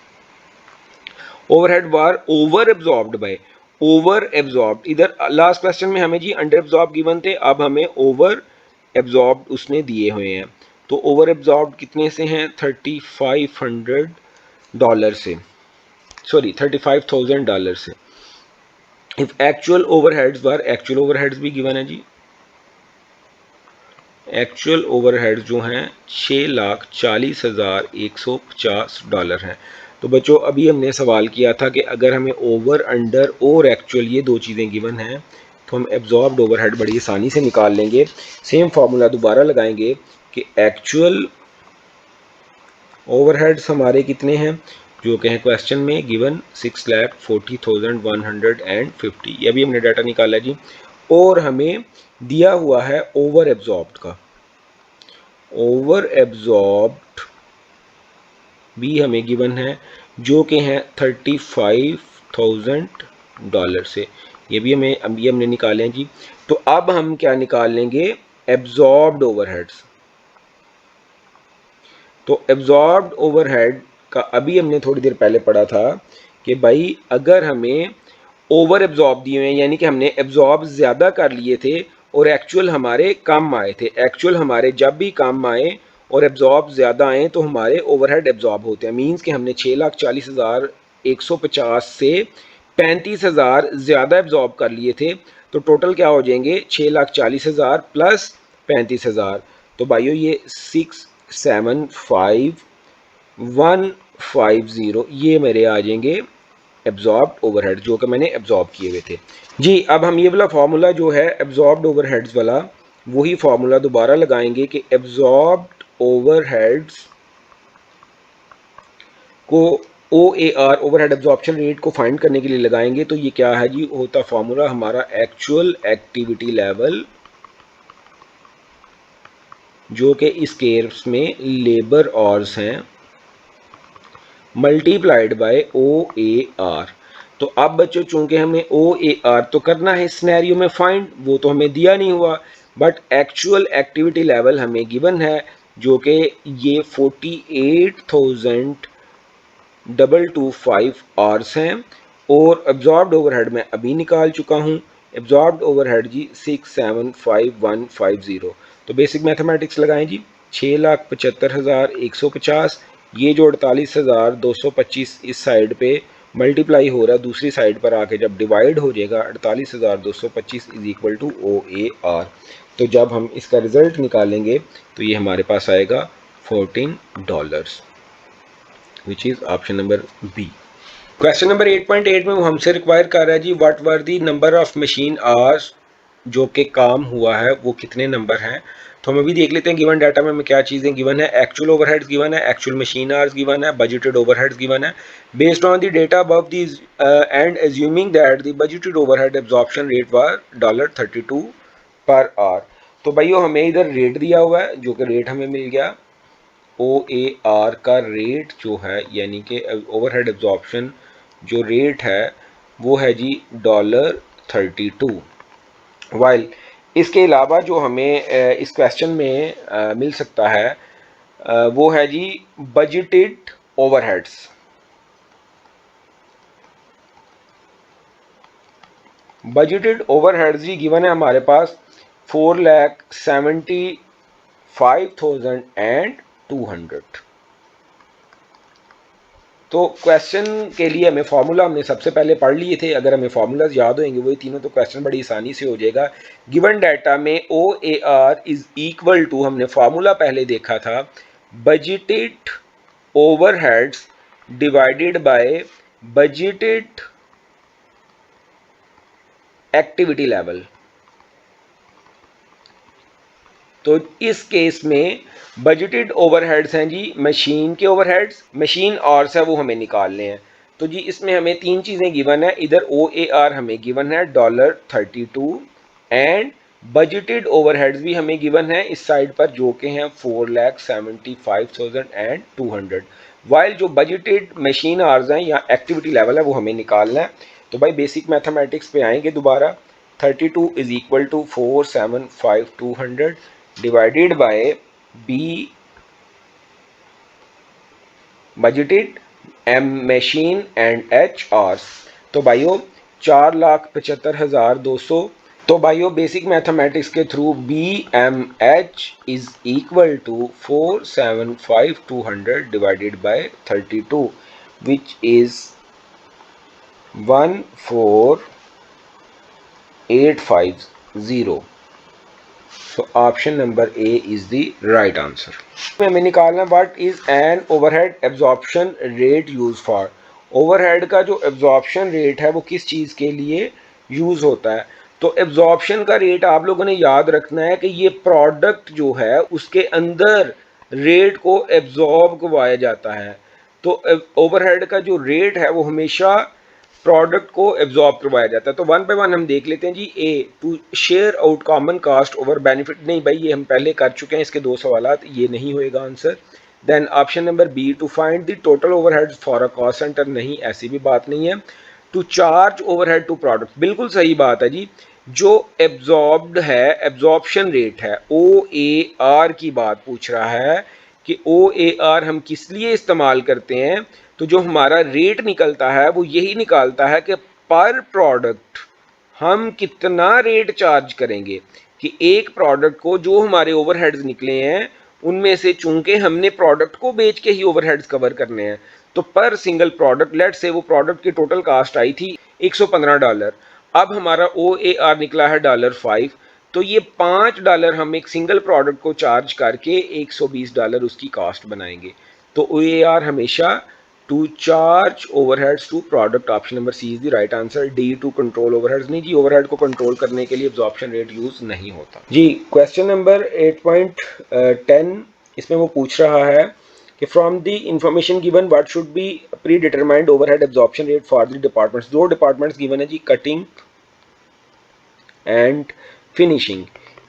Speaker 1: ओवरहेड वार over absorbed bye, over absorbed, इधर लास्ट क्वेश्चन में हमें जी अंडर एब्जॉर्ब गिवन थे, अब हमें ओवर एब्जॉर्ब्ड उसने दिए हुए हैं। तो ओवर एब्जॉर्ब्ड कितने से हैं, $3,500 से, सॉरी $35,000 से। If actual overheads were, actual overheads भी गिवन है जी, एक्चुअल ओवरहेड्स जो हैं $6,40,150 हैं। तो बच्चों अभी हमने सवाल किया था कि अगर हमें ओवर, अंडर और एक्चुअल ये दो चीज़ें गिवन हैं तो हम एब्जॉर्ब्ड ओवरहेड बड़ी आसानी से निकाल लेंगे। सेम फार्मूला दोबारा लगाएंगे कि एक्चुअल ओवरहेड्स हमारे कितने हैं, जो कि हैं क्वेश्चन में गिवन 6,40,150, ये भी हमने डाटा निकाला जी। और हमें दिया हुआ है ओवर एब्जॉर्ब्ड का, ओवर एब्जॉर्ब्ड भी हमें गिवन है जो कि हैं $35,000 से, ये भी हमने निकाले हैं जी। तो अब हम क्या निकाल लेंगे, एब्जॉर्ब्ड ओवरहेड्स। तो एब्जॉर्ब्ड ओवरहेड का अभी हमने थोड़ी देर पहले पढ़ा था कि भाई अगर हमें ओवर एब्जॉर्ब दिए हुए हैं यानी कि हमने एब्जॉर्ब ज़्यादा कर लिए थे और एक्चुअल हमारे कम आए थे, एक्चुअल हमारे जब भी कम आए और एब्जॉर्ब ज़्यादा आए तो हमारे ओवरहेड एब्जॉर्ब होते हैं। मींस कि हमने 6,40,150 से 35,000 ज़्यादा एब्जॉर्ब कर लिए थे, तो टोटल क्या हो जाएंगे, 6,40,000 प्लस 35,000। तो भाइयों ये 675,150 ये मेरे आ जाएंगे एब्जॉर्ब्ड ओवरहेड जो कि मैंने एब्जॉर्ब किए हुए थे जी। अब हम ये वाला फार्मूला जो है एब्जॉर्ब्ड ओवरहेड्स वाला, वही फार्मूला दोबारा लगाएंगे कि एब्जॉर्ब्ड ओवरहेड्स को OAR ओवरहेड एब्जॉर्प्शन रेट को फाइंड करने के लिए लगाएंगे। तो ये क्या है जी, होता फार्मूला हमारा एक्चुअल एक्टिविटी लेवल जो कि इस केस में लेबर आवर्स हैं मल्टीप्लाइड बाय OAR। तो अब बच्चों चूंकि हमें OAR तो करना है इस सिनेरियो में फाइंड, वो तो हमें दिया नहीं हुआ, बट एक्चुअल एक्टिविटी लेवल हमें गिवन है जो कि ये 48,225 आवर्स हैं। और एब्जॉर्ब्ड ओवरहेड मैं अभी निकाल चुका हूँ, एब्जॉर्ब्ड ओवरहेड जी 675150। तो बेसिक मैथमेटिक्स लगाएं जी, 6,75,150, ये जो 48,225 इस साइड पे मल्टीप्लाई हो रहा है, दूसरी साइड पर आके जब डिवाइड हो जाएगा 48,225 इज इक्वल टू OAR। तो जब हम इसका रिजल्ट निकालेंगे तो ये हमारे पास आएगा $14, which is option number B. Question number 8.8 में वो हमसे रिक्वायर कर रहा है जी, what were the number of machine hours, जो कि काम हुआ है वो कितने नंबर हैं। तो हम अभी देख लेते हैं गिवन डाटा में हमें क्या चीज़ें गिवन है। एक्चुअल ओवरहेड्स गिवन है, एक्चुअल मशीन आवर्स गिवन है, बजटेड ओवरहेड्स गिवन है। Based on the data above these and assuming that the budgeted overhead absorption rate were $32 per hour. तो भाइयों हमें इधर रेट दिया हुआ है, जो कि रेट हमें मिल गया OAR का रेट जो है, यानी कि ओवरहेड एब्जॉर्प्शन जो रेट है वो है जी $32। वाइल इसके अलावा जो हमें इस क्वेश्चन में मिल सकता है वो है जी बजटेड ओवरहेड्स। बजटेड ओवरहेड्स जी गिवन है हमारे पास 4,75,200। तो क्वेश्चन के लिए हमें फार्मूला हमने सबसे पहले पढ़ लिए थे, अगर हमें फार्मूलाज याद होंगे वही तीनों तो क्वेश्चन बड़ी आसानी से हो जाएगा। गिवन डाटा में OAR इज इक्वल टू, हमने फार्मूला पहले देखा था, budgeted overheads divided by budgeted activity level. तो इस केस में बजटेड ओवरहेड्स हैं जी मशीन के ओवरहेड्स, मशीन आवर्स है वो हमें निकालने हैं। तो जी इसमें हमें तीन चीज़ें गिवन है, इधर OAR हमें गिवन है $32 एंड बजटेड ओवरहेड्स भी हमें गिवन है इस साइड पर, जो कि हैं 4,75,200। वाइल जो बजटेड मशीन आवर्स हैं या एक्टिविटी लेवल है वो हमें निकालना है। तो भाई बेसिक मैथमेटिक्स पे आएंगे दोबारा। 32 is equal to 4,75,200 divided by B budgeted, M machine and H hours। तो भाइयों 4,75,200। तो भाइयों बेसिक मैथमेटिक्स के through BMH is equal to 4,75,200 divided by 32 which is 14,850। So option number A is the right answer। हमें निकालना what is an overhead absorption rate use for. Overhead का जो एब्जॉर्प्शन रेट है वो किस चीज के लिए यूज होता है। तो एब्जॉर्प्शन का रेट आप लोगों ने याद रखना है कि ये प्रोडक्ट जो है उसके अंदर रेट को एब्जॉर्ब करवाया जाता है। तो ओवरहेड का जो रेट है वो हमेशा प्रोडक्ट को एब्जॉर्ब करवाया जाता है। तो वन बाय वन हम देख लेते हैं जी। A to share out common cost over benefit, नहीं भाई ये हम पहले कर चुके हैं, इसके दो सवाल, ये नहीं होएगा answer. Then option number B to find the total overhead for a cost centre, नहीं ऐसी भी बात नहीं है। To charge overhead to product, बिल्कुल सही बात है जी। जो एब्जॉर्ब्ड है, एब्जॉर्प्शन रेट है, OAR की बात पूछ रहा है कि OAR हम किस लिए इस्तेमाल करते हैं। तो जो हमारा रेट निकलता है वो यही निकालता है कि पर प्रोडक्ट हम कितना रेट चार्ज करेंगे, कि एक प्रोडक्ट को जो हमारे ओवरहेड्स निकले हैं उनमें से चूंकि हमने प्रोडक्ट को बेच के ही ओवरहेड्स कवर करने हैं, तो पर सिंगल प्रोडक्ट, लेट से वो प्रोडक्ट की टोटल कास्ट आई थी $115, अब हमारा OAR निकला है $5, तो ये $5 हम एक सिंगल प्रोडक्ट को चार्ज करके $120 उसकी कास्ट बनाएंगे। तो OAR हमेशा to charge overheads to product, option number C is the right answer. D to control overheads, नहीं जी ओवरहेड को कंट्रोल करने के लिए एब्जॉर्प्शन रेट यूज नहीं होता जी। क्वेश्चन नंबर 8.10 इसमें वो पूछ रहा है कि from the information given what should be pre determined overhead absorption rate for the departments. दो डिपार्टमेंट्स गिवन है जी, कटिंग एंड फिनिशिंग,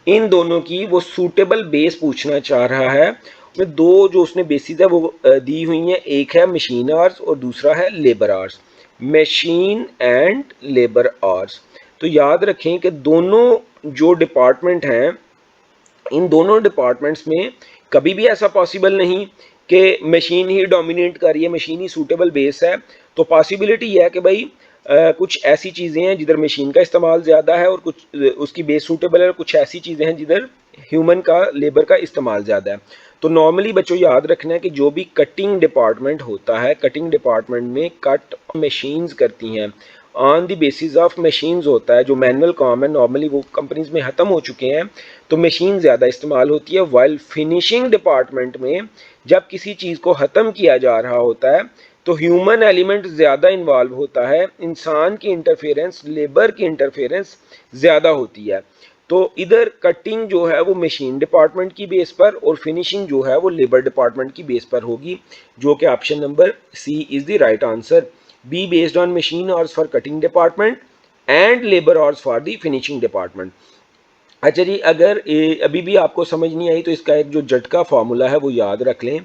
Speaker 1: इन दोनों की वो सूटेबल बेस पूछना चाह रहा है। में दो जो उसने बेसिस है वो दी हुई हैं, एक है मशीन आवर्स और दूसरा है labour hours, machine and labour hours. तो याद रखें कि दोनों जो डिपार्टमेंट हैं, इन दोनों डिपार्टमेंट्स में कभी भी ऐसा पॉसिबल नहीं कि मशीन ही डोमिनेट कर रही है, मशीन ही सूटेबल बेस है। तो पॉसिबिलिटी है कि भाई कुछ ऐसी चीज़ें हैं जिधर मशीन का इस्तेमाल ज़्यादा है और कुछ उसकी बेस सूटेबल है, और कुछ ऐसी चीज़ें हैं जिधर ह्यूमन का लेबर का इस्तेमाल ज़्यादा है। तो नॉर्मली बच्चों याद रखना है कि जो भी कटिंग डिपार्टमेंट होता है, कटिंग डिपार्टमेंट में कट मशीन्स करती हैं, on the basis of machines होता है। जो मैनुअल काम है नॉर्मली वो कंपनीज में ख़त्म हो चुके हैं, तो मशीन ज़्यादा इस्तेमाल होती है। वाइल फिनिशिंग डिपार्टमेंट में जब किसी चीज़ को ख़त्म किया जा रहा होता है तो ह्यूमन एलिमेंट ज़्यादा इन्वॉल्व होता है, इंसान की इंटरफेरेंस, लेबर की इंटरफेरेंस ज़्यादा होती है। तो इधर कटिंग जो है वो मशीन डिपार्टमेंट की बेस पर और फिनिशिंग जो है वो लेबर डिपार्टमेंट की बेस पर होगी, जो कि option number C is the right answer. B based on machine hours for cutting department and labour hours for the finishing department. अच्छा जी, अगर अभी भी आपको समझ नहीं आई तो इसका एक जो झटका फार्मूला है वो याद रख लें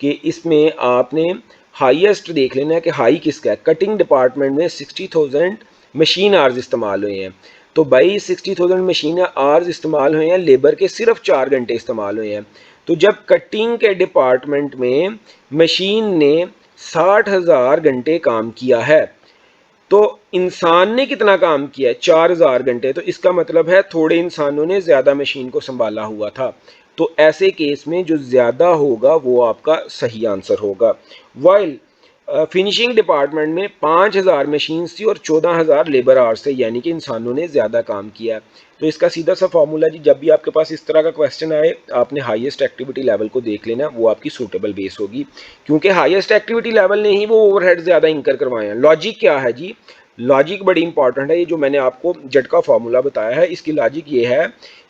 Speaker 1: कि इसमें आपने हाईएस्ट देख लेना है कि हाई किसका है। कटिंग डिपार्टमेंट में 60,000 मशीन आवर्स इस्तेमाल हुए हैं, तो भाई 60,000 मशीन आवर्स इस्तेमाल हुए हैं, लेबर के सिर्फ 4 घंटे इस्तेमाल हुए हैं। तो जब कटिंग के डिपार्टमेंट में मशीन ने 60,000 घंटे काम किया है, तो इंसान ने कितना काम किया है? 4,000 घंटे। तो इसका मतलब है थोड़े इंसानों ने ज़्यादा मशीन को संभाला हुआ था। तो ऐसे केस में जो ज़्यादा होगा वो आपका सही आंसर होगा। वाइल फिनिशिंग डिपार्टमेंट में 5,000 मशीन्स थी और 14,000 लेबर आवर्स थे, यानी कि इंसानों ने ज़्यादा काम किया। तो इसका सीधा सा फॉर्मूला जी, जब भी आपके पास इस तरह का क्वेश्चन आए आपने हाईएस्ट एक्टिविटी लेवल को देख लेना, वो आपकी सूटेबल बेस होगी, क्योंकि हाईएस्ट एक्टिविटी लेवल ने ही वो ओवरहेड ज़्यादा इंकर करवाए हैं। लॉजिक क्या है जी? लॉजिक बड़ी इंपॉर्टेंट है। ये जो मैंने आपको झटका फार्मूला बताया है, इसकी लॉजिक ये है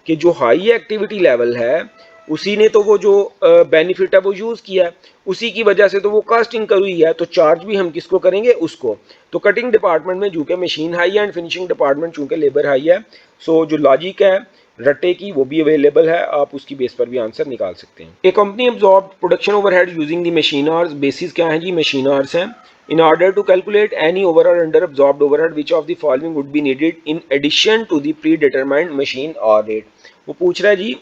Speaker 1: कि जो हाई एक्टिविटी लेवल है उसी ने तो वो जो बेनिफिट है वो यूज़ किया है, उसी की वजह से तो वो कास्टिंग करी है, तो चार्ज भी हम किसको करेंगे? उसको। तो कटिंग डिपार्टमेंट में चूँकि मशीन हाई है एंड फिनिशिंग डिपार्टमेंट चूँकि लेबर हाई है, सो जो लॉजिक है रट्टे की वो भी अवेलेबल है, आप उसकी बेस पर भी आंसर निकाल सकते हैं। A company absorb production overhead using the machine hours. Basis क्या है जी? मशीन आवर्स हैं। In order to calculate any over or under absorbed overhead, which of the following would be needed in addition to the predetermined machine hour rate? वो पूछ रहा है जी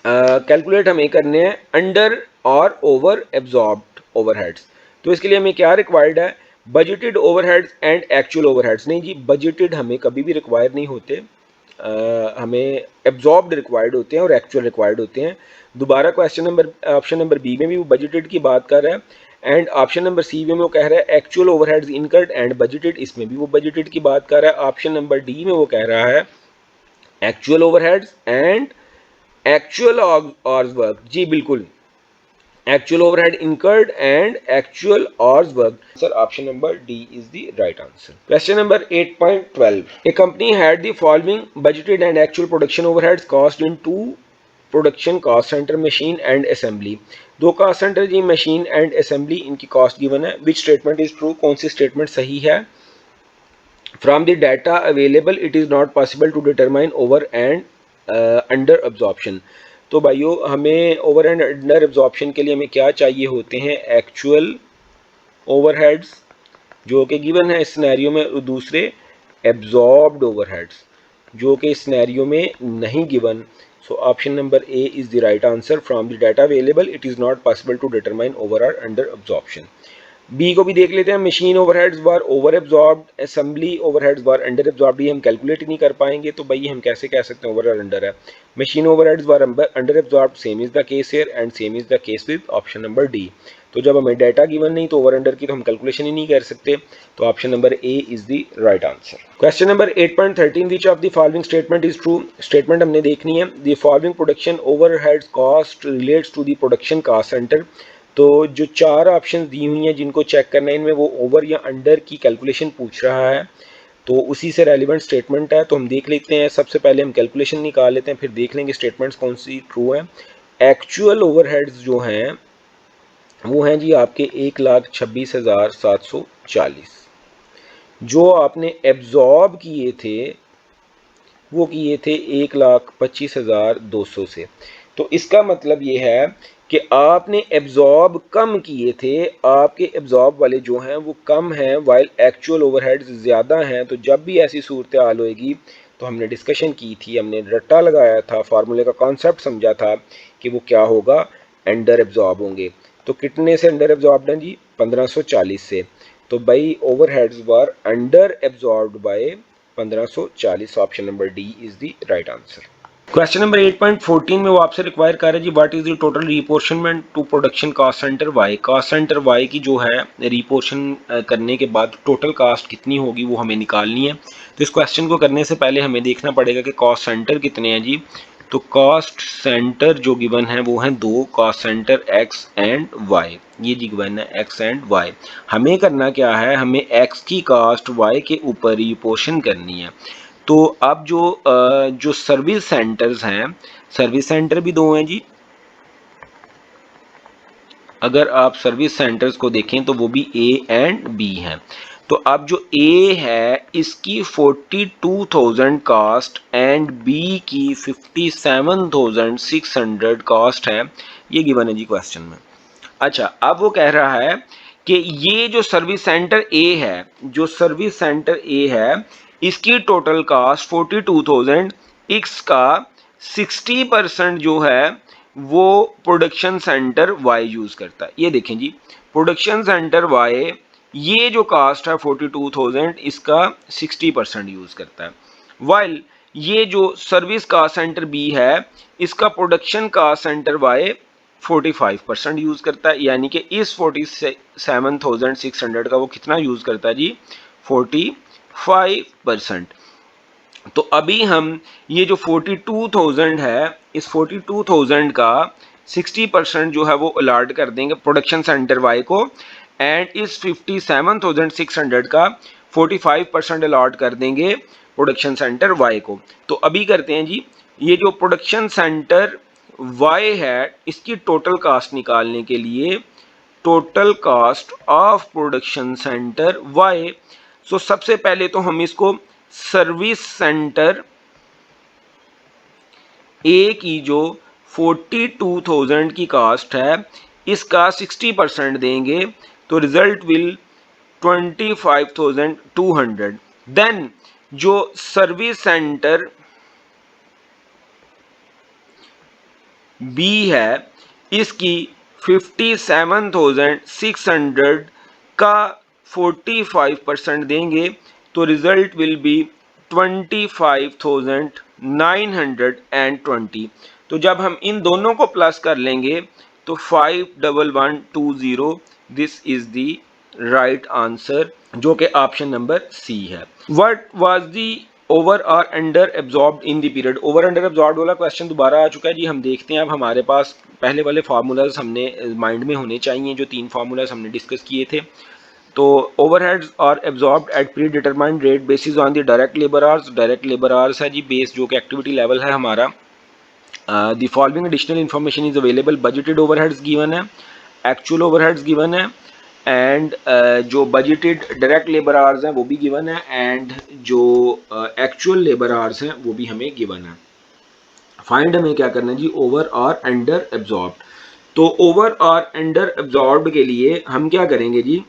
Speaker 1: कैलकुलेट हमें करने हैं अंडर और ओवर एब्जॉर्ब्ड ओवरहेड्स। तो इसके लिए हमें क्या रिक्वायर्ड है? Budgeted overheads and actual overheads. नहीं जी, बजटेड हमें कभी भी रिक्वायर नहीं होते, हमें एब्जॉर्ब्ड रिक्वायर्ड होते हैं और एक्चुअल रिक्वायर्ड होते हैं। दोबारा question number option number B में भी वो बजटेड की बात कर रहा है एंड ऑप्शन नंबर सी में वो कह रहा है actual overheads incurred and budgeted, इसमें भी वो बजटेड की बात कर रहा है। ऑप्शन नंबर डी में वो कह रहा है actual overheads and actual hours work. जी बिल्कुल, actual overhead incurred and actual hours worked. Sir, option number D is the right answer. Question number 8.12. A company had the following budgeted and actual production overheads cost in two production cost center machine and assembly. दो cost center ji machine and assembly इनकी cost given है. Which statement is true? कौन सी statement सही है? From the data available it is not possible to determine over and under absorption. तो भाइयों हमें ओवर एंड अंडर एब्जॉर्प्शन के लिए हमें क्या चाहिए होते हैं? एक्चुअल ओवरहेड्स जो कि गिवन है इस सिनेरियो में, और दूसरे एब्जॉर्ब्ड ओवरहेड्स जो कि इस सिनेरियो में नहीं given. So option number A is the right answer. From the data available it is not possible to determine over और अंडर एब्जॉर्प्शन। बी को भी देख लेते हैं। Machine overheads were over absorbed, assembly overheads were under absorbed. ये हम कैलकुलेट ही नहीं कर पाएंगे, तो भाई हम कैसे कह सकते हैं ओवर और अंडर है? Machine overheads were under absorbed, same is the case here and same is the case with option number D. तो जब हमें डाटा गिवन नहीं तो ओवर अंडर की तो हम कैलकुलेशन ही नहीं कर सकते, तो option number A is the right answer. Question number 8.13 which of the following statement is true? Statement हमने देखनी है। The following production overheads cost relates to the production cost centre. तो जो चार ऑप्शन दी हुई हैं जिनको चेक करना है, इनमें वो ओवर या अंडर की कैलकुलेशन पूछ रहा है, तो उसी से रेलिवेंट स्टेटमेंट है, तो हम देख लेते हैं। सबसे पहले हम कैलकुलेशन निकाल लेते हैं, फिर देख लेंगे स्टेटमेंट्स कौन सी ट्रू है। एक्चुअल ओवरहेड्स जो हैं वो हैं जी आपके 1,26,740। जो आपने एब्जॉर्ब किए थे वो किए थे 1,25,200 से। तो इसका मतलब ये है कि आपने एब्जॉर्ब कम किए थे, आपके एब्जॉर्ब वाले जो हैं वो कम हैं वाइल एक्चुअल ओवरहेड्स ज़्यादा हैं। तो जब भी ऐसी सूरत हाल होएगी तो हमने डिस्कशन की थी, हमने रट्टा लगाया था, फार्मूले का कॉन्सेप्ट समझा था कि वो क्या होगा, अंडर एब्जॉर्ब होंगे। तो कितने से अंडर एब्जॉर्ब हैं जी? 1540 से। तो भाई overheads were under absorbed by 1540। Option number D is the right answer. Question number 8.14 में वो आपसे रिक्वायर कर रहे हैं जी what is the total reapportionment to production cost centre Y. Cost centre Y की जो है रिपोर्शन करने के बाद टोटल कास्ट कितनी होगी वो हमें निकालनी है। तो इस क्वेश्चन को करने से पहले हमें देखना पड़ेगा कि कॉस्ट सेंटर कितने हैं जी। तो कॉस्ट सेंटर जो गिवन है वो है दो, cost centre X and Y. ये जी गिवन है एक्स एंड वाई। हमें करना क्या है, हमें एक्स की कास्ट वाई के ऊपर रिपोर्शन करनी है। तो अब जो सर्विस सेंटर्स हैं, सर्विस सेंटर भी दो हैं जी। अगर आप सर्विस सेंटर्स को देखें तो वो भी ए एंड बी हैं। तो अब जो ए है इसकी 42,000 कास्ट एंड बी की 57,600 कास्ट है। ये गिवन है जी क्वेश्चन में। अच्छा, अब वो कह रहा है कि ये जो सर्विस सेंटर ए है, जो सर्विस सेंटर ए है इसकी टोटल कास्ट 42,000, इसका 60% जो है वो प्रोडक्शन सेंटर वाई यूज करता है। ये देखें जी, प्रोडक्शन सेंटर वाई ये जो कास्ट है 42,000 इसका 60% यूज करता है। वाइल ये जो सर्विस कास्ट सेंटर बी है इसका production cost centre Y 45% use करता है। यानी कि इस 47,600 का वो कितना यूज करता है जी, 45%। तो अभी हम ये जो 42,000 है इस 42,000 का 60% जो है वो अलॉट कर देंगे प्रोडक्शन सेंटर वाई को, एंड इस 57,600 का 45% अलॉट कर देंगे प्रोडक्शन सेंटर वाई को। तो अभी करते हैं जी, ये जो प्रोडक्शन सेंटर वाई है इसकी टोटल कास्ट निकालने के लिए total cost of production centre Y. So सबसे पहले तो हम इसको सर्विस सेंटर ए की जो 42,000 की कास्ट है इसका 60% देंगे तो रिजल्ट विल 25,200। देन जो सर्विस सेंटर बी है इसकी 57,600 का 45% देंगे तो रिजल्ट विल बी 25,920। तो जब हम इन दोनों को प्लस कर लेंगे तो 51120, this is the right answer जो कि ऑप्शन नंबर सी है। व्हाट वाज द ओवर और under absorbed in the period. Over under absorbed वाला क्वेश्चन दोबारा आ चुका है जी। हम देखते हैं, अब हमारे पास पहले वाले फार्मूलाज हमने माइंड में होने चाहिए जो तीन फार्मूलाज हमने डिस्कस किए थे। तो ओवरहेड्स और absorbed at predetermined rate basis on the direct labour hours. Direct labour hours है जी बेस जो कि एक्टिविटी लेवल है हमारा। The following additional information is available. Budgeted overheads given है, एक्चुअल ओवरहेड्स गिवन है, एंड जो बजटेड डायरेक्ट लेबर आवर्स हैं वो भी गिवन है, एंड जो एक्चुअल लेबर आवर्स हैं वो भी हमें गिवन है। फाइंड हमें क्या करना है जी, ओवर और अंडर एब्जॉर्ब्ड। तो ओवर और अंडर एब्जॉर्ब्ड के लिए हम क्या करेंगे जी,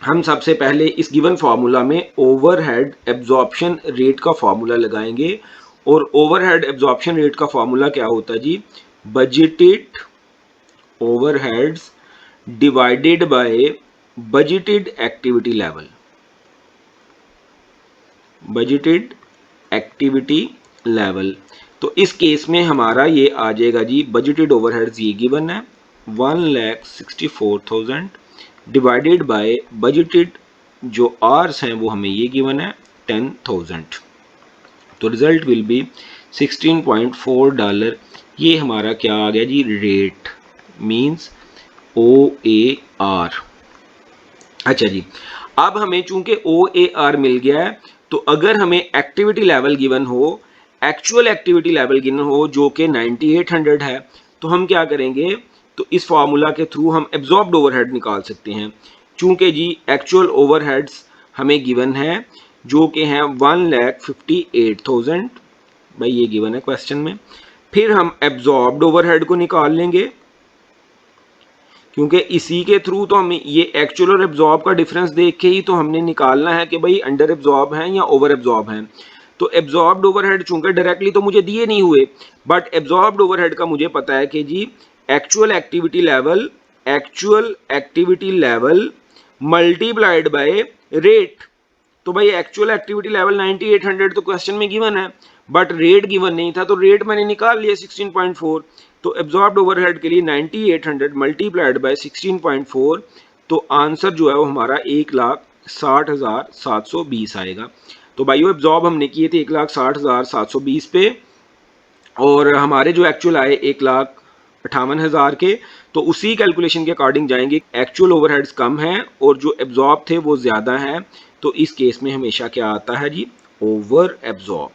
Speaker 1: हम सबसे पहले इस गिवन फार्मूला में ओवरहेड एब्जॉर्प्शन रेट का फार्मूला लगाएंगे। और ओवरहेड एब्जॉर्प्शन रेट का फार्मूला क्या होता है जी, budgeted overheads divided by budgeted activity level. Budgeted activity level. तो इस केस में हमारा ये आ जाएगा जी, बजटेड ओवरहेड्स ये गिवन है 1,64,000 डिवाइडेड बाय बजटेड जो आवर्स हैं वो हमें ये गिवन है 10,000। तो रिजल्ट विल बी $16.4। ये हमारा क्या आ गया जी, रेट मींस OAR। अच्छा जी, अब हमें चूंकि OAR मिल गया है तो अगर हमें एक्टिविटी लेवल गिवन हो, एक्चुअल एक्टिविटी लेवल गिवन हो जो कि 9800 है, तो हम क्या करेंगे, तो इस फार्मूला के थ्रू हम एब्जॉर्ब्ड ओवरहेड निकाल सकते हैं। चूंकि जी एक्चुअल ओवरहेड्स हमें गिवन है जो कि हैं 1,58,000, भाई ये गिवन है क्वेश्चन में। फिर हम एब्जॉर्ब्ड ओवरहेड को निकाल लेंगे क्योंकि इसी के थ्रू तो हमें ये एक्चुअल और एब्जॉर्ब का डिफरेंस देख के ही तो हमने निकालना है कि भाई अंडर एब्जॉर्ब हैं या ओवर एब्जॉर्ब हैं। तो एब्जॉर्ब्ड ओवरहेड चूंकि डायरेक्टली तो मुझे दिए नहीं हुए, बट एब्जॉर्ब्ड ओवरहेड का मुझे पता है कि जी actual activity level multiplied by rate. तो भाई एक्चुअल एक्टिविटी लेवल 9800 तो क्वेश्चन में गिवन है, बट रेट गिवन नहीं था, तो रेट मैंने निकाल लिया 16.4। तो एब्जॉर्ब्ड ओवरहेड के लिए 9800 मल्टीप्लाइड बाय 16.4, तो आंसर जो है वो हमारा 1,60,720 आएगा। तो भाइयों एब्जॉर्ब हमने किए थे 1,60,720 पे, और हमारे जो एक्चुअल आए 1,58,000 के। तो उसी कैलकुलेशन के अकॉर्डिंग जाएंगे। एक्चुअल ओवरहेड्स कम हैं और जो एब्जॉर्ब थे वो ज़्यादा हैं, तो इस केस में हमेशा क्या आता है जी, ओवर एब्जॉर्ब।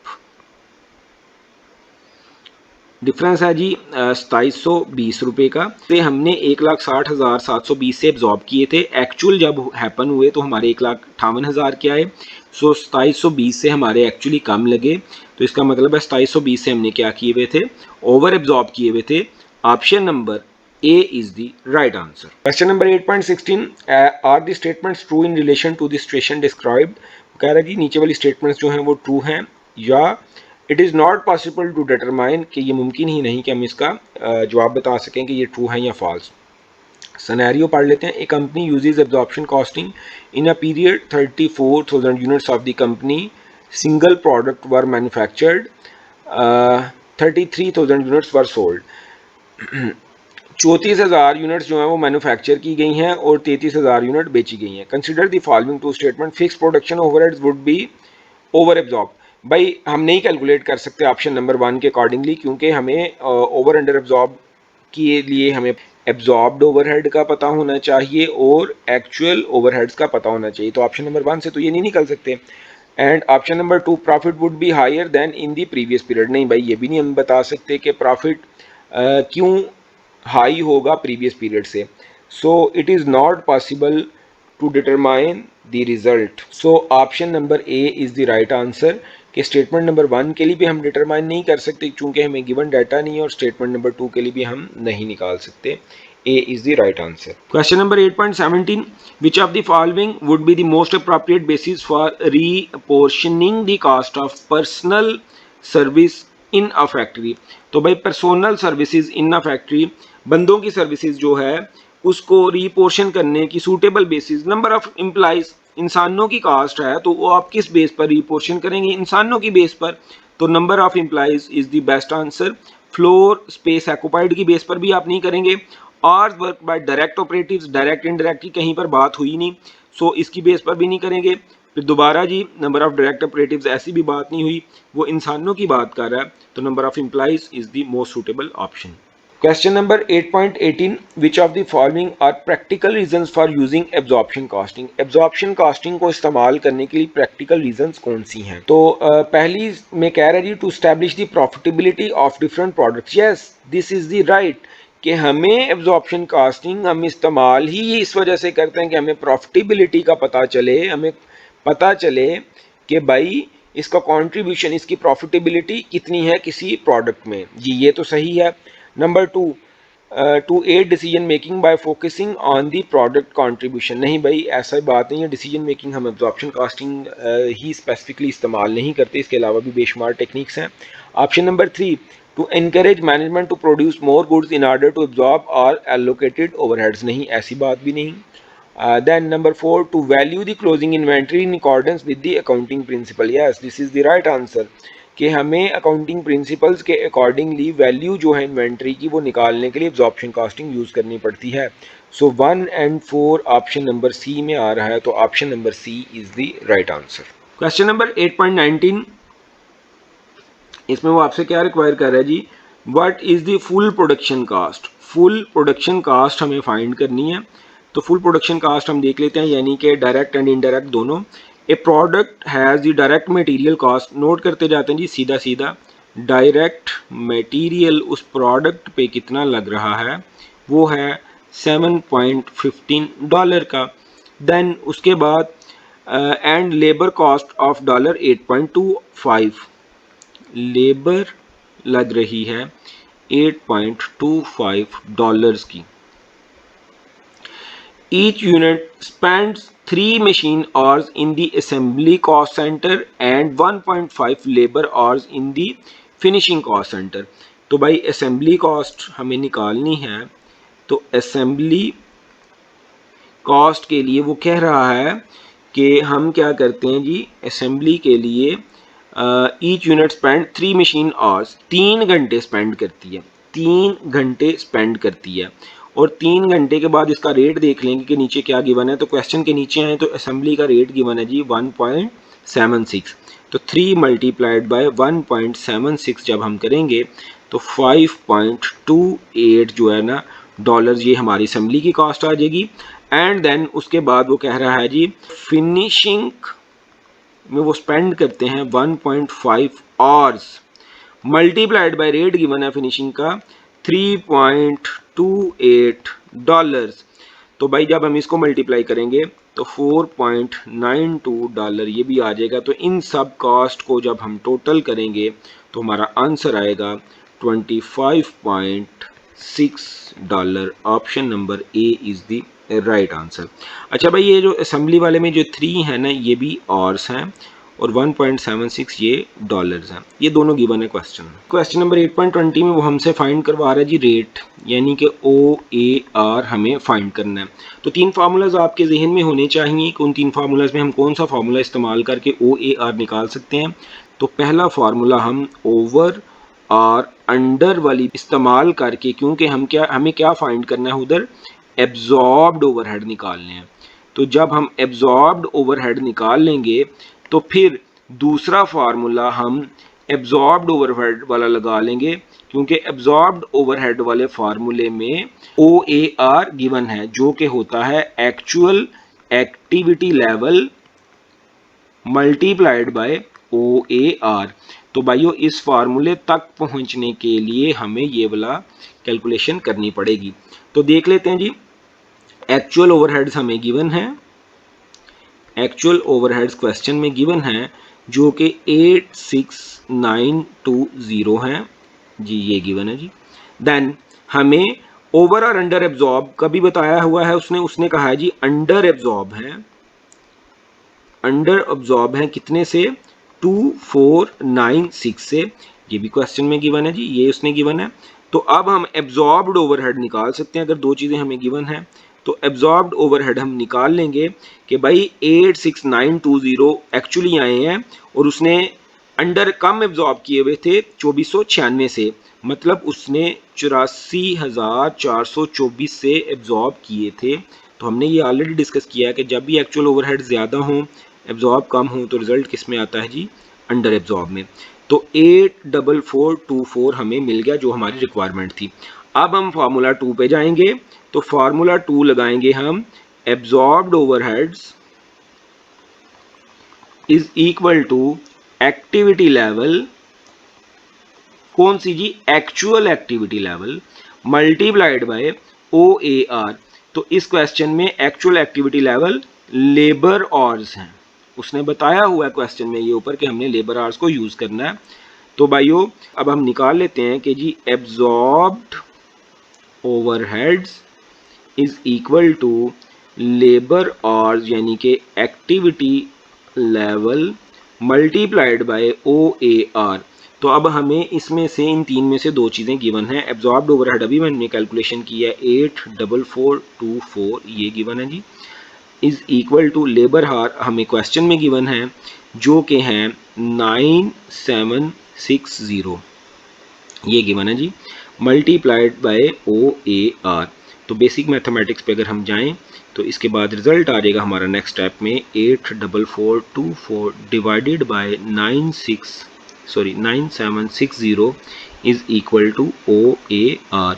Speaker 1: डिफरेंस है जी 2720 रुपये का। तो हमने 1,60,720 से एब्जॉर्ब किए थे, एक्चुअल जब हैपन हुए तो हमारे 1,58,000 के आए। सो 2720 से हमारे एक्चुअली कम लगे, तो इसका मतलब है 2720 से हमने क्या किए हुए थे, ओवर एब्जॉर्ब किए हुए थे। Option number A is the right answer. Question number 8.16, are the statements true in relation to the situation described. कह रहा है कि नीचे वाली स्टेटमेंट्स जो हैं वो ट्रू हैं, या it is not possible to determine, कि ये मुमकिन ही नहीं कि हम इसका जवाब बता सकें कि ये ट्रू है या फॉल्स। सिनेरियो पढ़ लेते हैं। A company uses absorption costing in a period 34,000 units of the company single product were manufactured, 33,000 units were sold. 34,000 units जो हैं वो मैन्युफैक्चर की गई हैं और 33,000 यूनिट बेची गई हैं। Consider the following two statement, fix production overheads would be over absorb. भाई हम नहीं कैलकुलेट कर सकते ऑप्शन नंबर 1 के अकॉर्डिंगली, क्योंकि हमें ओवर अंडर एब्जॉर्ब के लिए हमें एब्जॉर्ब्ड ओवरहेड का पता होना चाहिए और एक्चुअल ओवरहेड्स का पता होना चाहिए। तो ऑप्शन नंबर 1 से तो ये नहीं निकल सकते। And option number 2, profit would be higher than in the previous period. नहीं भाई, ये भी नहीं हम बता सकते कि प्रॉफिट क्यों हाई होगा प्रीवियस पीरियड से। So it is not possible to determine the result. So option number A is the right answer, कि स्टेटमेंट नंबर 1 के लिए भी हम डिटरमाइन नहीं कर सकते क्योंकि हमें गिवन डाटा नहीं है, और स्टेटमेंट नंबर 2 के लिए भी हम नहीं निकाल सकते। A is the right answer. Question number 8.17, which of the following would be the most appropriate basis for reapportioning the cost of personnel service in a factory. तो भाई personnel services in a factory, बंदों की सर्विसेज जो है उसको रीपोर्शन करने की suitable basis, number of employees, इंसानों की कास्ट है, तो वो आप किस बेस पर रीपोर्शन करेंगे, इंसानों की बेस पर। तो number of employees is the best answer. Floor space occupied की बेस पर भी आप नहीं करेंगे। Hours work by direct operatives, direct indirect की कहीं पर बात हुई नहीं, सो इसकी बेस पर भी नहीं करेंगे। फिर दोबारा जी नंबर ऑफ डायरेक्ट ऑपरेटिव्स, ऐसी भी बात नहीं हुई, वो इंसानों की बात कर रहा है, तो number of employees is the most suitable option. Question number 8.18, which of the following are practical reasons for using absorption costing. Absorption costing को इस्तेमाल करने के लिए प्रैक्टिकल रीजंस कौन सी हैं? तो पहली में कह रहा है जी, to establish the profitability of different products. Yes, this is the right, कि हमें एब्जॉर्प्शन कॉस्टिंग हम इस्तेमाल ही इस वजह से करते हैं कि हमें प्रॉफिटेबिलिटी का पता चले, हमें पता चले कि भाई इसका कंट्रीब्यूशन, इसकी प्रॉफिटेबिलिटी कितनी है किसी प्रोडक्ट में। जी ये तो सही है। Number 2, to aid decision making by focusing on the product contribution. नहीं भाई, ऐसा बात नहीं है, डिसीजन मेकिंग हम एब्जॉर्प्शन कॉस्टिंग ही स्पेसिफिकली इस्तेमाल नहीं करते, इसके अलावा भी बेशुमार टेक्निक्स हैं। Option number 3, to encourage management to produce more goods in order to absorb और एलोकेटेड ओवरहेड्स। नहीं, ऐसी बात भी नहीं। Then number 4, to value the closing inventory in accordance with the accounting principle. Yes, this is the right answer, कि हमें अकाउंटिंग प्रिंसिपल्स के अकॉर्डिंगली वैल्यू जो है इन्वेंट्री की वो निकालने के लिए एब्जॉर्प्शन कॉस्टिंग यूज़ करनी पड़ती है। So 1 and 4 option number C में आ रहा है, तो option number C is the right answer. Question number 8.19, इसमें वो आपसे क्या रिक्वायर कर रहा है जी, what is the full production cost. Full production cost हमें फाइंड करनी है। तो फुल प्रोडक्शन कास्ट हम देख लेते हैं, यानी कि डायरेक्ट एंड इनडायरेक्ट दोनों। A product has the direct material cost, note करते जाते हैं जी सीधा सीधा। डायरेक्ट मटेरियल उस प्रोडक्ट पे कितना लग रहा है, वो है $7.15 का। देन उसके बाद and labour cost of $8.25, labour लग रही है $8.25 की। Each unit spends 3 machine hours in the assembly cost center and 1.5 labor hours in the finishing cost center। तो भाई असेंबली कॉस्ट हमें निकालनी है, तो असेंबली कॉस्ट के लिए वो कह रहा है कि हम क्या करते हैं जी, असेंबली के लिए each unit spend 3 machine hours, 3 घंटे स्पेंड करती है, 3 घंटे स्पेंड करती है। और 3 घंटे के बाद इसका रेट देख लेंगे कि नीचे क्या गिवन है। तो क्वेश्चन के नीचे आए तो असेंबली का रेट गिवन है जी 1.76। तो 3 मल्टीप्लाइड बाय 1.76 जब हम करेंगे तो 5.28 जो है ना डॉलर्स ये हमारी असेंबली की कॉस्ट आ जाएगी। एंड देन उसके बाद वो कह रहा है जी फिनिशिंग में वो स्पेंड करते हैं 1.5 hours multiplied by rate given है फिनिशिंग का 3.28 डॉलर्स। तो भाई जब हम इसको मल्टीप्लाई करेंगे तो 4.92 डॉलर ये भी आ जाएगा। तो इन सब कॉस्ट को जब हम टोटल करेंगे तो हमारा आंसर आएगा 25.6 dollar. Option number A is the right answer. अच्छा भाई ये जो असेंबली वाले में जो 3 है ना ये भी आवर्स हैं और 1.76 ये डॉलर्स हैं। ये दोनों गिवन है क्वेश्चन में। क्वेश्चन नंबर 8.20 में वो हमसे फाइंड करवा रहा है जी रेट, यानी कि OAR हमें फाइंड करना है। तो 3 फार्मूलाज आपके जहन में होने चाहिए कि उन 3 फार्मूलाज में हम कौन सा फार्मूला इस्तेमाल करके OAR निकाल सकते हैं। तो पहला फार्मूला हम ओवर और अंडर वाली इस्तेमाल करके, क्योंकि हमें क्या फाइंड करना है उधर, एब्जॉर्ब्ड ओवरहेड निकालने हैं। तो जब हम एब्जॉर्ब्ड ओवरहेड निकाल लेंगे तो फिर दूसरा फार्मूला हम एब्जॉर्ब्ड ओवरहेड वाला लगा लेंगे, क्योंकि एब्जॉर्ब्ड ओवरहेड वाले फार्मूले में OAR गिवन है जो कि होता है actual activity level multiplied by OAR। तो भाइयों इस फार्मूले तक पहुंचने के लिए हमें ये वाला कैलकुलेशन करनी पड़ेगी। तो देख लेते हैं जी, एक्चुअल ओवरहेड्स हमें गिवन है, एक्चुअल ओवरहेड्स क्वेश्चन में गिवन है जो कि 86920 है जी, ये गिवन है जी। देन हमें ओवर और अंडर एब्जॉर्ब का भी बताया हुआ है उसने कहा है जी अंडर एब्जॉर्ब है, अंडर एब्जॉर्ब है कितने से, 2496 से, ये भी क्वेश्चन में गिवन है जी, ये उसने गिवन है। तो अब हम एब्जॉर्ब्ड ओवरहेड निकाल सकते हैं अगर दो चीज़ें हमें गिवन है। तो एब्जॉर्ब्ड ओवरहेड हम निकाल लेंगे कि भाई 86920 एक्चुअली आए हैं और उसने अंडर कम एब्जॉर्ब किए हुए थे 2496 से, मतलब उसने 84,424 से एब्जॉर्ब किए थे। तो हमने ये ऑलरेडी डिस्कस किया है कि जब भी एक्चुअल ओवरहेड ज़्यादा हों एब्जॉर्ब कम हो तो रिजल्ट किस में आता है जी, अंडर एब्जॉर्ब में। तो 84424 हमें मिल गया जो हमारी रिक्वायरमेंट थी। अब हम फार्मूला 2 पे जाएंगे। तो फार्मूला 2 लगाएंगे हम, absorbed overheads is equal to activity level, कौन सी जी, actual activity level multiplied by OAR। तो इस क्वेश्चन में actual activity level labour hours हैं, उसने बताया हुआ है क्वेश्चन में ये ऊपर कि हमने लेबर आवर्स को यूज करना है। तो भाइयों अब हम निकाल लेते हैं कि जी absorbed overheads is equal to labour hours यानी कि activity level multiplied by OAR। तो अब हमें इसमें से इन 3 में से 2 चीज़ें गिवन है। एब्जॉर्ब्ड ओवरहेड अभी मैंने कैलकुलेशन की है 84424 ये गिवन है जी, इज इक्वल टू लेबर हार हमें क्वेश्चन में गिवन है जो कि हैं 9760 ये गिवन है जी, मल्टीप्लाइड बाय OAR। तो बेसिक मैथमेटिक्स पे अगर हम जाएं तो इसके बाद रिजल्ट आ जाएगा हमारा नेक्स्ट स्टेप में 84424 divided by 9760 is equal to OAR,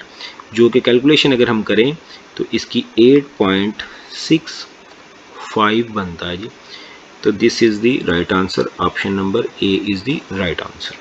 Speaker 1: जो कि कैलकुलेशन अगर हम करें तो इसकी 8.65 बनता है जी। तो this is the right answer, option number A is the right answer.